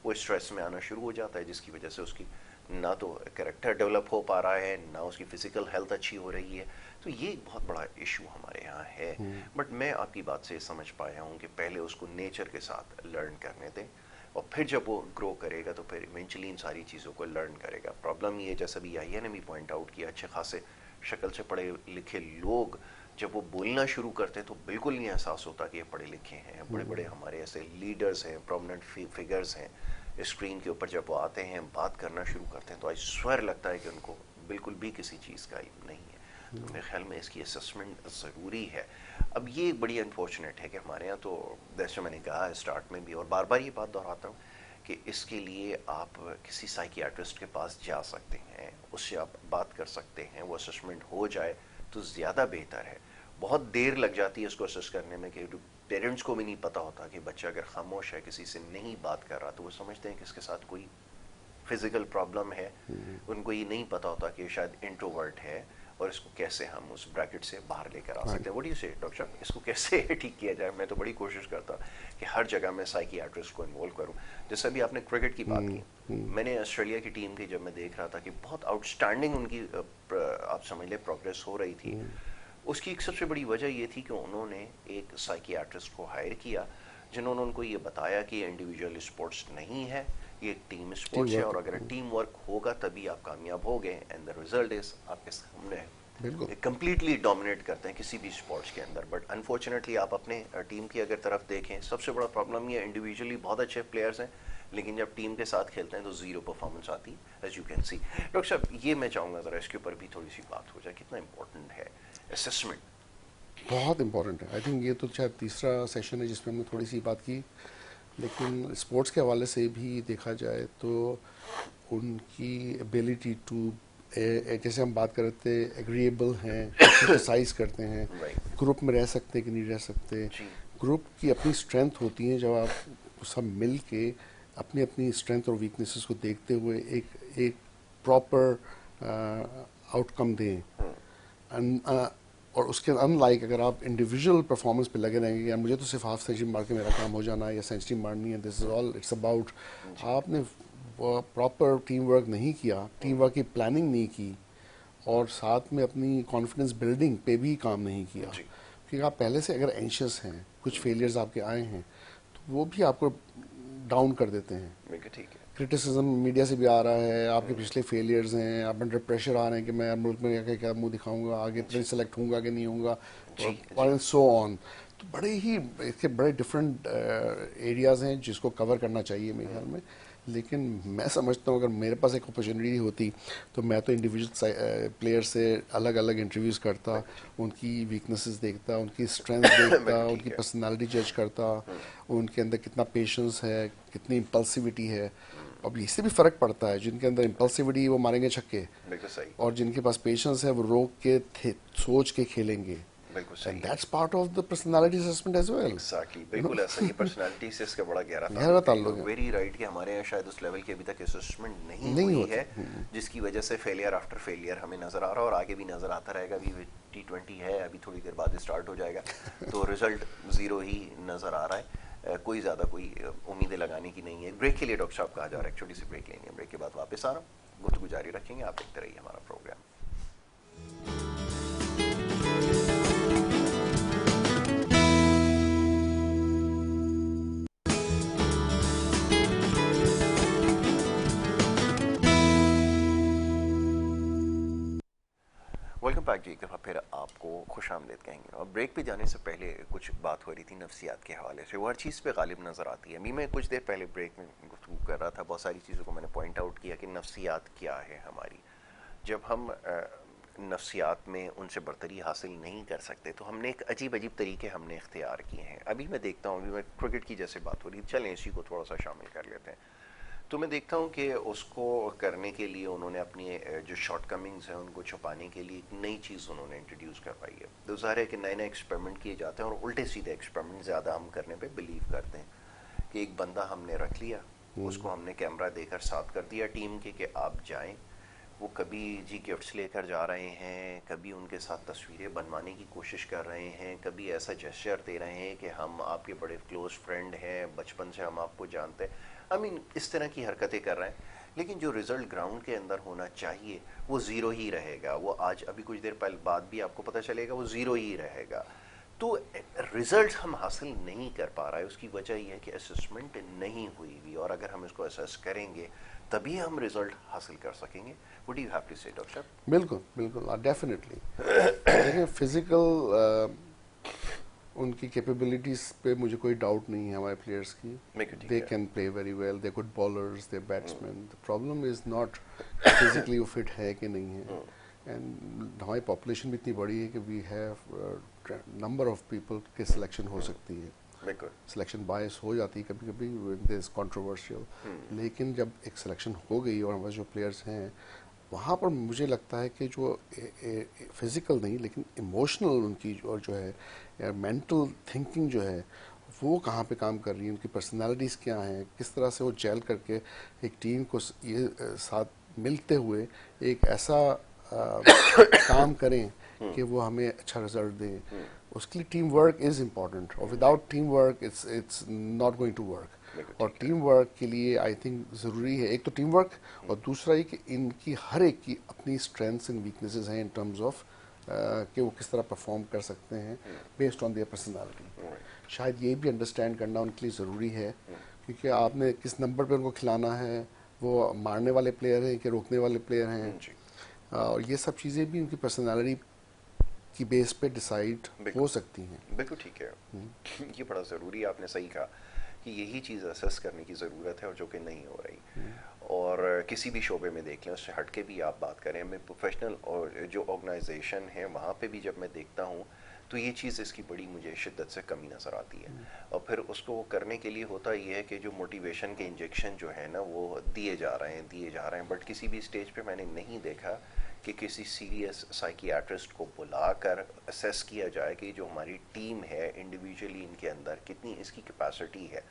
वो स्ट्रेस में आना शुरू हो जाता है जिसकी वजह से उसकी ना तो कैरेक्टर डेवलप हो पा रहा है, ना उसकी फ़िज़िकल हेल्थ अच्छी हो रही है। तो ये एक बहुत बड़ा इशू हमारे यहाँ है। बट मैं आपकी बात से समझ पाया हूँ कि पहले उसको नेचर के साथ लर्न करने दें, और फिर जब वो ग्रो करेगा तो फिर इवेंचुअली इन सारी चीज़ों को लर्न करेगा। प्रॉब्लम ये जैसा भी आइया ने भी पॉइंट आउट किया, अच्छे खासे शक्ल से पढ़े लिखे लोग जब वो बोलना शुरू करते हैं तो बिल्कुल नहीं एहसास होता कि ये पढ़े लिखे हैं। बड़े बड़े हमारे ऐसे लीडर्स हैं, प्रोमिनेंट फिगर्स हैं, स्क्रीन के ऊपर जब वो आते हैं बात करना शुरू करते हैं तो आई स्वेर लगता है कि उनको बिल्कुल भी किसी चीज़ का इल्म नहीं है। तो मेरे ख्याल में इसकी असेसमेंट ज़रूरी है। अब ये बड़ी अनफॉर्चुनेट है कि हमारे यहाँ तो, जैसे मैंने कहा स्टार्ट में भी और बार बार ये बात दोहराता हूँ कि इसके लिए आप किसी साइकियाट्रिस्ट के पास जा सकते हैं, उससे आप बात कर सकते हैं, वो असेसमेंट हो जाए तो ज़्यादा बेहतर है। बहुत देर लग जाती है इसको असेस करने में कि पेरेंट्स को भी नहीं पता होता कि बच्चा अगर खामोश है, किसी से नहीं बात कर रहा, तो वो समझते हैं कि इसके साथ कोई फिजिकल प्रॉब्लम है। उनको ये नहीं पता होता कि शायद इंट्रोवर्ट है और इसको कैसे हम उस ब्रैकेट से बाहर लेकर आ सकते हैं। व्हाट डू यू से डॉक्टर साहब, इसको कैसे ठीक किया जाए? मैं तो बड़ी कोशिश करता कि हर जगह मैं साइकियाट्रिस्ट को इन्वॉल्व करूं। जैसे अभी आपने क्रिकेट की बात की, मैंने ऑस्ट्रेलिया की टीम की जब मैं देख रहा था कि बहुत आउटस्टैंडिंग उनकी आप समझ लें प्रोग्रेस हो रही थी, उसकी एक सबसे बड़ी वजह ये थी कि उन्होंने एक साइकियाट्रिस्ट को हायर किया जिन्होंने उनको ये बताया कि ये इंडिविजुअल स्पोर्ट्स नहीं है, ये एक टीम स्पोर्ट्स है, और अगर टीम वर्क होगा तभी आप कामयाब होगे, एंड द रिजल्ट इज आपके सामने है। कंप्लीटली डोमिनेट करते हैं किसी भी स्पोर्ट्स के अंदर, बट अनफॉर्चुनेटली आप अपने टीम की अगर तरफ देखें, सबसे बड़ा प्रॉब्लम ये इंडिविजुअली बहुत अच्छे प्लेयर्स हैं, लेकिन जब टीम के साथ खेलते हैं तो जीरो परफॉर्मेंस आती है, as you can see. Doctor साहब, ये मैं चाहूँगा ज़रा इसके ऊपर भी थोड़ी सी बात हो जाए, कितना इंपॉर्टेंट है असेसमेंट? बहुत इंपॉर्टेंट है। आई थिंक ये तो शायद तीसरा सेशन है जिसमें हमने थोड़ी सी बात की, लेकिन स्पोर्ट्स के हवाले से भी देखा जाए तो उनकी एबिलिटी टू, जैसे हम बात कर रहे थे, एग्रीएबल हैं, एक्सरसाइज करते हैं, ग्रुप में रह सकते हैं कि नहीं रह सकते, ग्रुप की अपनी स्ट्रेंथ होती है। जब आप सब मिल के अपनी अपनी स्ट्रेंथ और वीकनेसेस को देखते हुए एक प्रॉपर आउटकम दें, और उसके अनलाइक अगर आप इंडिविजुअल परफॉर्मेंस पे लगे रहेंगे, या मुझे तो सिर्फ हाफ सेंचुरी मार के मेरा काम हो जाना है या सेंचुरी मारनी है, this is all it's about, आपने प्रॉपर टीम वर्क नहीं किया, टीम वर्क की प्लानिंग नहीं की, और साथ में अपनी कॉन्फिडेंस बिल्डिंग पे भी काम नहीं किया, क्योंकि आप पहले से अगर एंशियस हैं, कुछ फेलियर्स आपके आए हैं, तो वो भी आपको डाउन कर देते हैं। ठीक है, क्रिटिसिज्म मीडिया से भी आ रहा है, आपके पिछले फेलियर्स हैं, आप अंडर प्रेशर आ रहे हैं कि मैं मुल्क में जाके क्या मुंह दिखाऊंगा, आगे सेलेक्ट होऊंगा कि नहीं होऊंगा, और सो ऑन। तो बड़े ही इसके बड़े डिफरेंट एरियाज हैं जिसको कवर करना चाहिए मेरे ख्याल में। लेकिन मैं समझता हूँ अगर मेरे पास एक अपॉर्चुनिटी होती तो मैं तो इंडिविजुअल प्लेयर से अलग अलग इंटरव्यूज़ करता, उनकी वीकनेसेस देखता, उनकी स्ट्रेंथ देखता, उनकी पर्सनालिटी जज करता, उनके अंदर कितना पेशेंस है, कितनी इम्पल्सिविटी है। अब इससे भी फ़र्क पड़ता है, जिनके अंदर इम्पल्सिविटी वो मारेंगे छक्के, और जिनके पास पेशेंस है वो रोक के सोच के खेलेंगे। And that's part of the personality assessment as well. Exactly, बिल्कुल ऐसा ही, पर्सनालिटी से इसका बड़ा गहरा ताल्लुक है। वेरी राइट कि हमारे यहाँ शायद उस लेवल की अभी तक असेसमेंट नहीं हुई है, जिसकी वजह से फेलियर आफ्टर फेलियर हमें नजर आ रहा है और आगे भी नजर आता रहेगा। अभी T20 है, अभी थोड़ी देर बाद स्टार्ट हो जाएगा, तो रिजल्ट जीरो ही नजर आ रहा है, कोई ज़्यादा कोई उम्मीदें लगाने की नहीं है। ब्रेक के लिए डॉक्टर साहब कहा जा रहा है, एक छोटी सी ब्रेक लेनी है, ब्रेक के बाद वापस आ रहा हूँ, गुफ्तगू जारी रखेंगे, आप देखते रहिए हमारा प्रोग्राम। वेलकम बैक जी, एक दफ़ा फिर आपको खुश आमदीद कहेंगे। और ब्रेक पे जाने से पहले कुछ बात हो रही थी नफ्सियात के हवाले से, वो हर चीज़ पे गालिब नज़र आती है। अभी मैं कुछ देर पहले ब्रेक में गुफ्तगू कर रहा था, बहुत सारी चीज़ों को मैंने पॉइंट आउट किया कि नफ्सियात क्या है हमारी। जब हम नफ्सियात में उनसे बरतरी हासिल नहीं कर सकते तो हमने एक अजीब अजीब तरीके हमने इख्तियार किए हैं। अभी मैं देखता हूँ, अभी मैं क्रिकेट की जैसे बात हो रही है, चलें इसी को थोड़ा सा शामिल कर लेते हैं। तो मैं देखता हूँ कि उसको करने के लिए उन्होंने अपनी जो शॉर्टकमिंग्स हैं उनको छुपाने के लिए एक नई चीज़ उन्होंने इंट्रोड्यूस करवाई है। तो ज़ाहिर है कि नए नए एक्सपेरिमेंट किए जाते हैं और उल्टे सीधे एक्सपेरिमेंट ज़्यादा हम करने पे बिलीव करते हैं कि एक बंदा हमने रख लिया, उसको हमने कैमरा देकर साथ कर दिया टीम के कि आप जाएं, वो कभी जी गिफ्ट्स लेकर जा रहे हैं, कभी उनके साथ तस्वीरें बनवाने की कोशिश कर रहे हैं, कभी ऐसा जेस्चर दे रहे हैं कि हम आपके बड़े क्लोज फ्रेंड हैं, बचपन से हम आपको जानते हैं। आई मीन इस तरह की हरकतें कर रहे हैं, लेकिन जो रिज़ल्ट ग्राउंड के अंदर होना चाहिए वो ज़ीरो ही रहेगा। वो आज अभी कुछ देर पहले बाद भी आपको पता चलेगा वो ज़ीरो ही रहेगा। तो रिज़ल्ट हम हासिल नहीं कर पा रहा है, उसकी वजह यह है कि असेसमेंट नहीं हुई हुई, और अगर हम इसको असेस करेंगे तभी हम रिजल्ट हासिल कर सकेंगे। What do you have to say doctor साहब? बिल्कुल बिल्कुल, डेफिनेटली। देखिए फिजिकल उनकी कैपेबिलिटीज पे मुझे कोई डाउट नहीं है हमारे प्लेयर्स की, they can play very well, they good bowlers, they batsman. The problem is not physically वो फिट है कि नहीं है, एंड हमारी पॉपुलेशन भी इतनी बड़ी है कि we have number of people के सिलेक्शन हो सकती है, बिल्कुल सिलेक्शन बायस हो जाती है कभी कभी, दिस इज कंट्रोवर्शियल, लेकिन जब एक सिलेक्शन हो गई और हमारे जो प्लेयर्स हैं वहाँ पर मुझे लगता है कि जो फिज़िकल नहीं लेकिन इमोशनल उनकी और जो है या मेंटल थिंकिंग जो है वो कहाँ पे काम कर रही है, उनकी पर्सनालिटीज़ क्या हैं, किस तरह से वो जेल करके एक टीम को ये साथ मिलते हुए एक ऐसा काम करें कि वो हमें अच्छा रिजल्ट दें, उसके लिए टीम वर्क इज़ इम्पॉर्टेंट और without team work it's not going to work. और टीम वर्क के लिए आई थिंक ज़रूरी है एक तो टीम वर्क और दूसरा ये कि इनकी हर एक की अपनी स्ट्रेंथ्स एंड वीकनेसेस हैं इन टर्म्स ऑफ कि वो किस तरह परफॉर्म कर सकते हैं बेस्ड ऑन देयर पर्सनालिटी। शायद ये भी अंडरस्टैंड करना उनके लिए ज़रूरी है क्योंकि आपने किस नंबर पे उनको खिलाना है, वो मारने वाले प्लेयर हैं कि रोकने वाले प्लेयर हैं, और ये सब चीज़ें भी उनकी पर्सनालिटी की बेस पे डिसाइड हो सकती हैं। बिल्कुल ठीक है, ये बड़ा ज़रूरी है, आपने सही कहा कि यही चीज़ असेस करने की ज़रूरत है और जो कि नहीं हो रही। और किसी भी शोबे में देख लें, उससे हट के भी आप बात करें, मैं प्रोफेशनल और जो ऑर्गेनाइजेशन है वहाँ पे भी जब मैं देखता हूँ तो ये चीज़ इसकी बड़ी मुझे शिद्दत से कमी नज़र आती है। और फिर उसको करने के लिए होता ये है कि जो मोटिवेशन के इंजेक्शन जो है ना वो दिए जा रहे हैं, बट किसी भी स्टेज पे मैंने नहीं देखा कि किसी सीरियस साइकियाट्रिस्ट को बुलाकर असेस किया जाए कि जो हमारी टीम है इंडिविजुअली इनके अंदर कितनी इसकी कैपेसिटी है।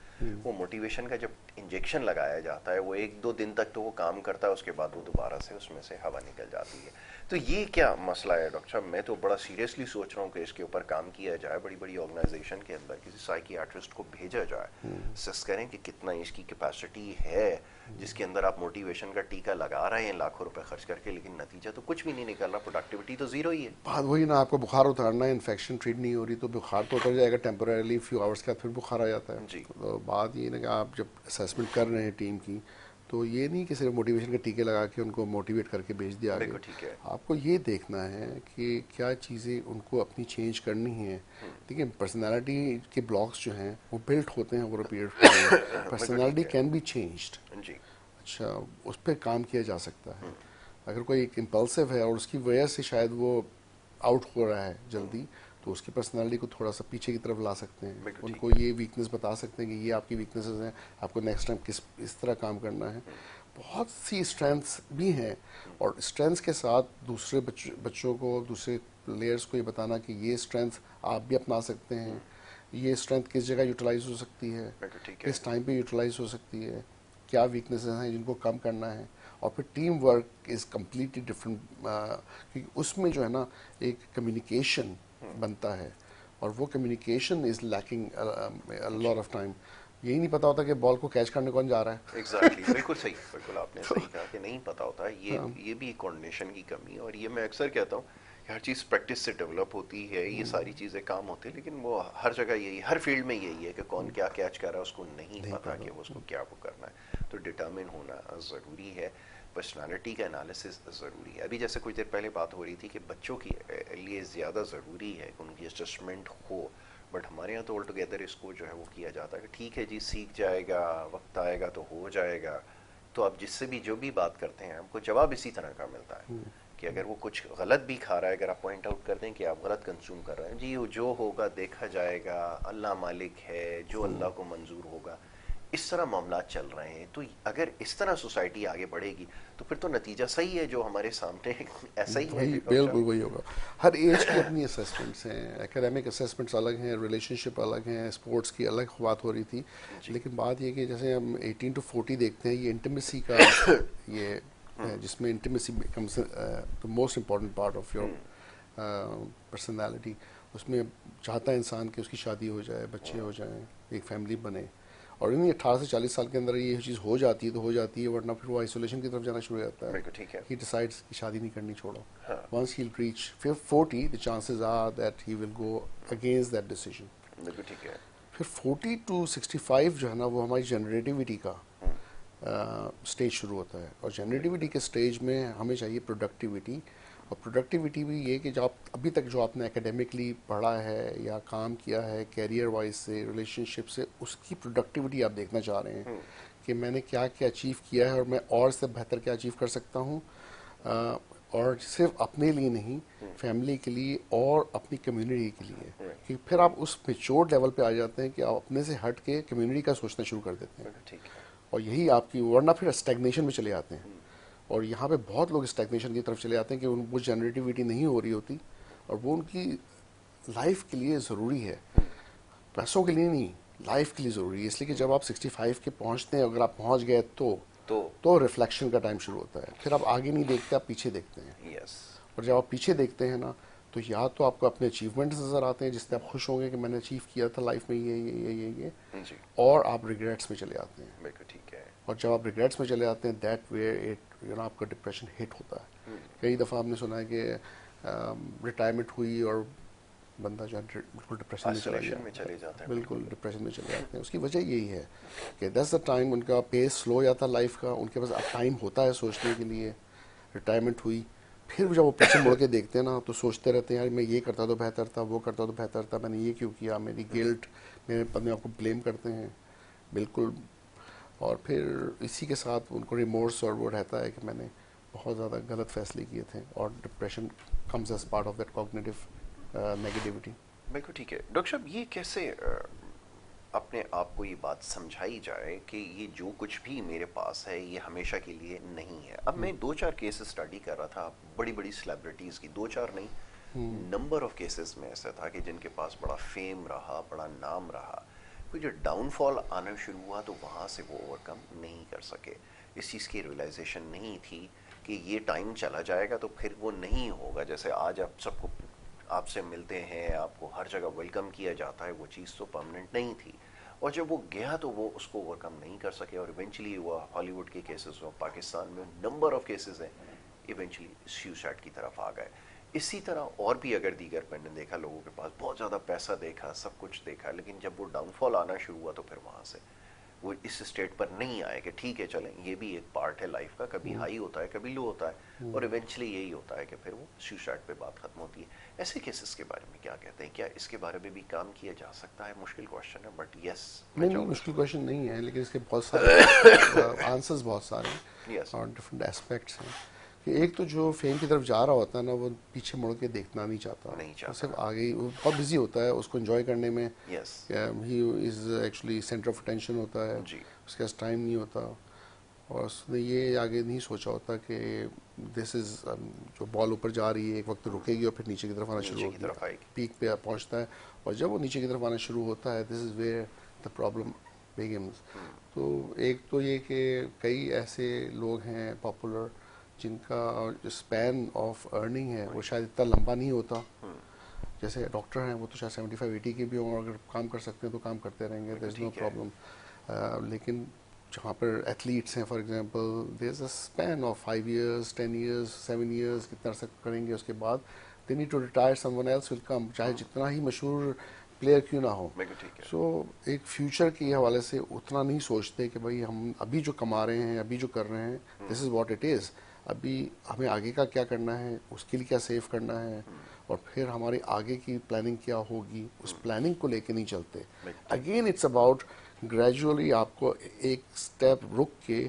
वो मोटिवेशन का जब इंजेक्शन लगाया जाता है वो 1-2 दिन तक तो वो काम करता है, उसके बाद वो दोबारा से उसमें से हवा निकल जाती है। तो ये क्या मसला है डॉक्टर साहब? मैं तो बड़ा सीरियसली सोच रहा हूँ कि इसके ऊपर काम किया जाए, बड़ी बड़ी ऑर्गेनाइजेशन के अंदर किसी साइकियाट्रिस्ट को भेजा जाए, असेस करें कि कितना इसकी कैपेसिटी है, जिसके अंदर आप मोटिवेशन का टीका लगा रहे हैं लाखों रुपए खर्च करके, लेकिन नतीजा तो कुछ भी नहीं निकल रहा, प्रोडक्टिविटी तो जीरो ही है। बात वही ना, आपको बुखार उतारना है, इन्फेक्शन ट्रीट नहीं हो रही तो बुखार तो उतर जाएगा टेम्पोरेली, फ्यू आवर्स के बाद फिर बुखार आ जाता है। तो बात ये ना कि आप जब असेसमेंट कर रहे हैं टीम की तो ये नहीं कि सिर्फ मोटिवेशन के टीके लगा के उनको मोटिवेट करके भेज दिया आगे। आपको ये देखना है कि क्या चीज़ें उनको अपनी चेंज करनी है। देखिए पर्सनालिटी के ब्लॉक्स जो हैं वो बिल्ट होते हैं over a period of time, personality can be changed. अच्छा, उस पर काम किया जा सकता है। अगर कोई एक इम्पल्सिव है और उसकी वजह से शायद वो आउट हो रहा है जल्दी, तो उसकी पर्सनालिटी को थोड़ा सा पीछे की तरफ ला सकते हैं, उनको ये वीकनेस बता सकते हैं कि ये आपकी वीकनेसेस हैं, आपको नेक्स्ट टाइम किस इस तरह काम करना है। बहुत सी स्ट्रेंथ्स भी हैं और स्ट्रेंथ्स के साथ दूसरे बच्चों को, दूसरे प्लेयर्स को ये बताना कि ये स्ट्रेंथ आप भी अपना सकते हैं, ये स्ट्रेंथ किस जगह यूटिलाइज हो सकती है, किस टाइम पे यूटिलाइज हो सकती है, क्या वीकनेसेस हैं जिनको कम करना है। और फिर team work is completely different, क्योंकि उसमें जो है ना एक कम्युनिकेशन बनता है और वो communication is lacking a lot of time. यही नहीं पता होता कि बॉल को कैच करने कौन जा रहा है। एग्जैक्टली बिल्कुल सही, बिल्कुल आपने सही कहा कि नहीं पता होता है, ये भी कोऑर्डिनेशन की कमी है। और ये मैं अक्सर कहता हूँ कि हर चीज़ प्रैक्टिस से डेवलप होती है, ये सारी चीज़ें काम होती है, लेकिन वो हर जगह यही, हर फील्ड में यही है कि कौन क्या कैच कर रहा है उसको नहीं पता कि वो उसको क्या वो करना है। तो डिटर्मिन होना ज़रूरी है, पर्सनालिटी का एनालिसिस ज़रूरी है। अभी जैसे कुछ देर पहले बात हो रही थी कि बच्चों के लिए ज़्यादा ज़रूरी है कि उनकी एडजस्टमेंट हो, बट हमारे यहाँ तो ऑल टुगेदर इसको जो है वो किया जाता है कि ठीक है जी सीख जाएगा, वक्त आएगा तो हो जाएगा। तो आप जिससे भी जो भी बात करते हैं हमको जवाब इसी तरह का मिलता है कि अगर वो कुछ गलत भी खा रहा है, अगर आप पॉइंट आउट कर दें कि आप गलत कंज्यूम कर रहे हैं, जी जो होगा देखा जाएगा, अल्लाह मालिक है, जो अल्लाह को मंजूर होगा, इस तरह मामला चल रहे हैं। तो अगर इस तरह सोसाइटी आगे बढ़ेगी तो फिर तो नतीजा सही है जो हमारे सामने ऐसा ही है। बिल्कुल वही होगा। हर एज की अपनी असेसमेंट्स हैं, एकेडमिक असेसमेंट्स अलग हैं, रिलेशनशिप अलग हैं, स्पोर्ट्स की अलग बात हो रही थी। लेकिन बात ये कि जैसे हम 18 to 40 देखते हैं, ये इंटीमेसी का ये है जिसमें intimacy becomes the most important part of your personality. उसमें चाहता है इंसान कि उसकी शादी हो जाए, बच्चे हो जाएं, एक फैमिली बने। और इन्हीं 18 से 40 साल के अंदर ये चीज़ हो जाती है तो हो जाती है, वरना फिर वो आइसोलेशन की तरफ जाना शुरू हो जाता है। ही डिसाइड्स कि शादी नहीं करनी, छोड़ो। Once he will reach 40 the chances are that he will go against that decision. फिर 40 to 65 जो है ना वो हमारी जनरेटिविटी का स्टेज शुरू होता है। और जनरेटिविटी के स्टेज में हमें चाहिए प्रोडक्टिविटी। और प्रोडक्टिविटी भी ये कि जो आप अभी तक जो आपने एकेडमिकली पढ़ा है या काम किया है कैरियर वाइज से, रिलेशनशिप से, उसकी प्रोडक्टिविटी आप देखना चाह रहे हैं कि मैंने क्या क्या अचीव किया है और मैं और से बेहतर क्या अचीव कर सकता हूँ। और सिर्फ अपने लिए नहीं, फैमिली के लिए और अपनी कम्युनिटी के लिए, कि फिर आप उस मेच्योर लेवल पे आ जाते हैं कि आप अपने से हट के कम्युनिटी का सोचना शुरू कर देते हैं। ठीक है। और यही आपकी, वरना फिर स्टैग्नेशन में चले जाते हैं। और यहाँ पे बहुत लोग स्टैग्नेशन की तरफ चले जाते हैं कि उनको जनरेटिविटी नहीं हो रही होती, और वो उनकी लाइफ के लिए ज़रूरी है, पैसों के लिए नहीं, लाइफ के लिए ज़रूरी है। इसलिए कि जब आप 65 के पहुँचते हैं, अगर आप पहुँच गए तो रिफ्लेक्शन का टाइम शुरू होता है। फिर आप आगे नहीं देखते, आप पीछे देखते हैं। यस। और जब आप पीछे देखते हैं ना, तो या तो आपको अपने अचीवमेंट्स नज़र आते हैं जिससे आप खुश होंगे कि मैंने अचीव किया था लाइफ में ये, जी। और आप रिग्रेट्स में चले आते हैं। बिल्कुल ठीक है। और जब आप रिग्रेट्स में चले आते हैं, दैट वेयर इट आपका डिप्रेशन हिट होता है। कई दफ़ा आपने सुना है कि रिटायरमेंट हुई और बंदा जो है बिल्कुल डिप्रेशन में चला Isolation गया, में चले जाते हैं। बिल्कुल डिप्रेशन में चले जाते हैं। उसकी वजह यही है कि दैट्स द टाइम उनका पेस स्लो हो जाता है लाइफ का, उनके पास अब टाइम होता है सोचने के लिए। रिटायरमेंट हुई, फिर जब वो पीछे मुड़ के देखते हैं ना, तो सोचते रहते हैं यार मैं ये करता तो बेहतर था, वो करता तो बेहतर था, मैंने ये क्यों किया, मेरी गिल्ट, मेरे अपने आप को ब्लेम करते हैं बिल्कुल। और फिर इसी के साथ उनको रिमोर्स और वो रहता है कि मैंने बहुत ज़्यादा गलत फैसले किए थे, और depression comes as part of that cognitive negativity. बिल्कुल ठीक है। डॉक्टर साहब, ये कैसे अपने आप को ये बात समझाई जाए कि ये जो कुछ भी मेरे पास है ये हमेशा के लिए नहीं है? अब मैं 2-4 केसेस स्टडी कर रहा था, बड़ी बड़ी सेलिब्रिटीज़ की, 2-4 नहीं, नंबर ऑफ केसेस में ऐसा था कि जिनके पास बड़ा फेम रहा, बड़ा नाम रहा, कोई जो डाउनफॉल आना शुरू हुआ तो वहाँ से वो ओवरकम नहीं कर सके। इस चीज़ की रियलाइजेशन नहीं थी कि ये टाइम चला जाएगा तो फिर वो नहीं होगा। जैसे आज आप सबको, आपसे मिलते हैं, आपको हर जगह वेलकम किया जाता है, वो चीज़ तो परमानेंट नहीं थी। और जब वो गया तो वो उसको ओवरकम नहीं कर सके, और इवेंचुअली वो हॉलीवुड के केसेस हो, पाकिस्तान में नंबर ऑफ केसेस हैं, इवेंचुअली सुसाइड की तरफ आ गए। इसी तरह और भी अगर दीगर मैंने देखा, लोगों के पास बहुत ज़्यादा पैसा देखा, सब कुछ देखा, लेकिन जब वो डाउनफॉल आना शुरू हुआ तो फिर वहाँ से वो इस स्टेट पर नहीं आए कि ठीक है चलें, ये भी एक पार्ट है लाइफ का, कभी हाई होता है कभी लो होता है, और इवेंचुअली यही होता है कि फिर वो सुसाइड पे बात खत्म होती है। ऐसे केसेस के बारे में क्या कहते हैं? क्या इसके बारे में भी काम किया जा सकता है? मुश्किल क्वेश्चन है, बट यस, नहीं, मुश्किल क्वेश्चन नहीं है, लेकिन इसके बहुत सारे आंसर्स बहुत सारे हैं यस। और डिफरेंट एस्पेक्ट्स हैं। कि एक तो जो फेम की तरफ जा रहा होता है ना, वो पीछे मुड़ के देखना नहीं चाहता, वो सिर्फ आगे ही, वो बहुत बिजी होता है उसको एंजॉय करने में। Yes. He is actually centre of attention होता है जी। उसके पास टाइम नहीं होता, और उसने ये आगे नहीं सोचा होता कि दिस इज़ जो बॉल ऊपर जा रही है एक वक्त रुकेगी और फिर नीचे की तरफ आना शुरू होगी, पीक पे पहुंचता है, और जब वो नीचे की तरफ आना शुरू होता है, this is where the problem begins. तो एक तो ये कि कई ऐसे लोग हैं पॉपुलर जिनका स्पैन ऑफ अर्निंग है वो शायद इतना लंबा नहीं होता। जैसे डॉक्टर हैं, वो तो शायद 75-80 के भी हों, अगर काम कर सकते हैं तो काम करते रहेंगे, देयर इज़ नो प्रॉब्लम। लेकिन जहाँ पर एथलीट्स हैं for example, there is a span of 5 years 10 years 7 years, कितना अर्सा करेंगे उसके बाद they need to retire, someone else will come, चाहे जितना ही मशहूर प्लेयर क्यों ना हो। सो एक फ्यूचर के हवाले से उतना नहीं सोचते कि भाई हम अभी जो कमा रहे हैं, अभी जो कर रहे हैं, this is what it is, अभी हमें आगे का क्या करना है, उसके लिए क्या सेव करना है, और फिर हमारी आगे की प्लानिंग क्या होगी, उस प्लानिंग को लेके नहीं चलते। अगेन इट्स अबाउट ग्रेजुअली आपको एक स्टेप रुक के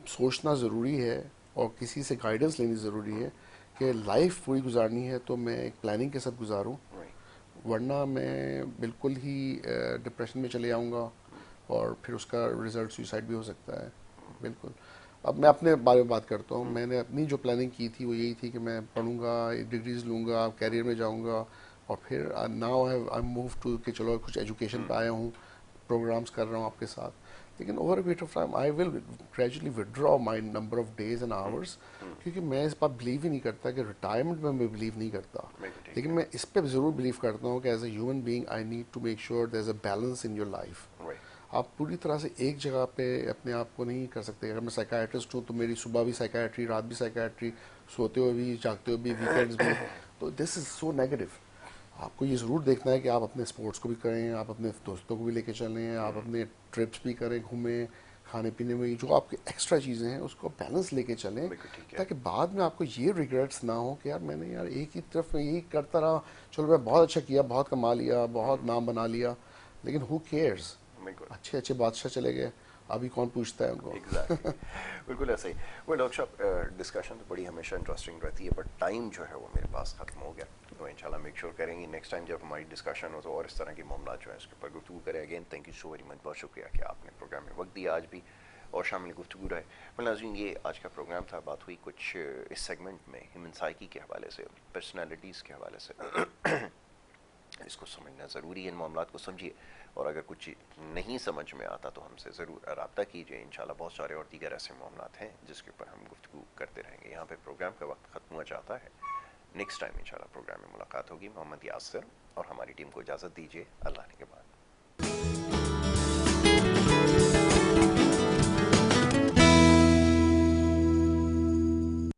सोचना ज़रूरी है, और किसी से गाइडेंस लेनी ज़रूरी है कि लाइफ पूरी गुजारनी है तो मैं एक प्लानिंग के साथ गुजारूं, वरना मैं बिल्कुल ही डिप्रेशन में चले जाऊंगा और फिर उसका रिजल्ट सुसाइड भी हो सकता है। बिल्कुल। अब मैं अपने बारे में बात करता हूँ, मैंने अपनी जो प्लानिंग की थी वो यही थी कि मैं पढ़ूंगा, डिग्रीज लूँगा, कैरियर में जाऊँगा, और फिर नाउ आई मूव टू कि चलो कुछ एजुकेशन पे आया हूँ, प्रोग्राम्स कर रहा हूँ आपके साथ, लेकिन over a period of time I will gradually withdraw my number of days and hours, क्योंकि मैं इस बात बिलीव ही नहीं करता कि रिटायरमेंट में मैं बिलीव नहीं करता, लेकिन मैं इस पर ज़रूर बिलीव करता हूँ कि as a human being I need to make sure there is a balance in your life. आप पूरी तरह से एक जगह पे अपने आप को नहीं कर सकते। अगर मैं साइकियाट्रिस्ट हूँ तो मेरी सुबह भी साइकियाट्री, रात भी साइकियाट्री, सोते हुए भी, जागते हुए भी, वीकेंड्स भी, तो दिस इज़ सो नेगेटिव। आपको ये ज़रूर देखना है कि आप अपने स्पोर्ट्स को भी करें, आप अपने दोस्तों को भी लेके चलें, आप अपने ट्रिप्स भी करें, घूमें, खाने पीने में जो आपकी एक्स्ट्रा चीज़ें हैं उसको बैलेंस लेके चलें, ताकि बाद में आपको ये रिग्रेट्स ना हो कि यार मैंने यार एक ही तरफ में यही करता रहा, चलो मैं बहुत अच्छा किया, बहुत कमा लिया, बहुत नाम बना लिया, लेकिन हु केयर्स, अच्छे अच्छे बादशाह चले गए, अभी कौन पूछता है उनको। एग्जैक्टली बिल्कुल ऐसा ही। वो डॉक्टर साहब डिस्कशन तो बड़ी हमेशा इंटरेस्टिंग रहती है, बट टाइम जो है वो मेरे पास ख़त्म हो गया। तो इंशाल्लाह मेक श्योर करेंगे नेक्स्ट टाइम जब हमारी डिस्कशन हो तो और इस तरह के मामला जो है इसके ऊपर गुफ्तगू करें। Again thank you so very much, बहुत शुक्रिया कि आपने प्रोग्राम में वक्त दिया आज भी और शामिल गुफ्तगू रहे। नाज़रीन, ये आज का प्रोग्राम था। बात हुई कुछ इस सेगमेंट में ह्यूमन साइकी के हवाले से, पर्सनैलिटीज़ के हवाले से। इसको समझना ज़रूरी है, इन मामलात को समझिए, और अगर कुछ नहीं समझ में आता तो हमसे ज़रूर रब्ता कीजिए। इंशाल्लाह बहुत सारे और दीगर ऐसे मामलात हैं जिसके ऊपर हम गुफ्तगू करते रहेंगे। यहाँ पे प्रोग्राम का वक्त ख़त्म हुआ चाहता है। नेक्स्ट टाइम इंशाल्लाह प्रोग्राम में मुलाकात होगी। मोहम्मद यासिर और हमारी टीम को इजाज़त दीजिए। अल्लाह ने के बाद।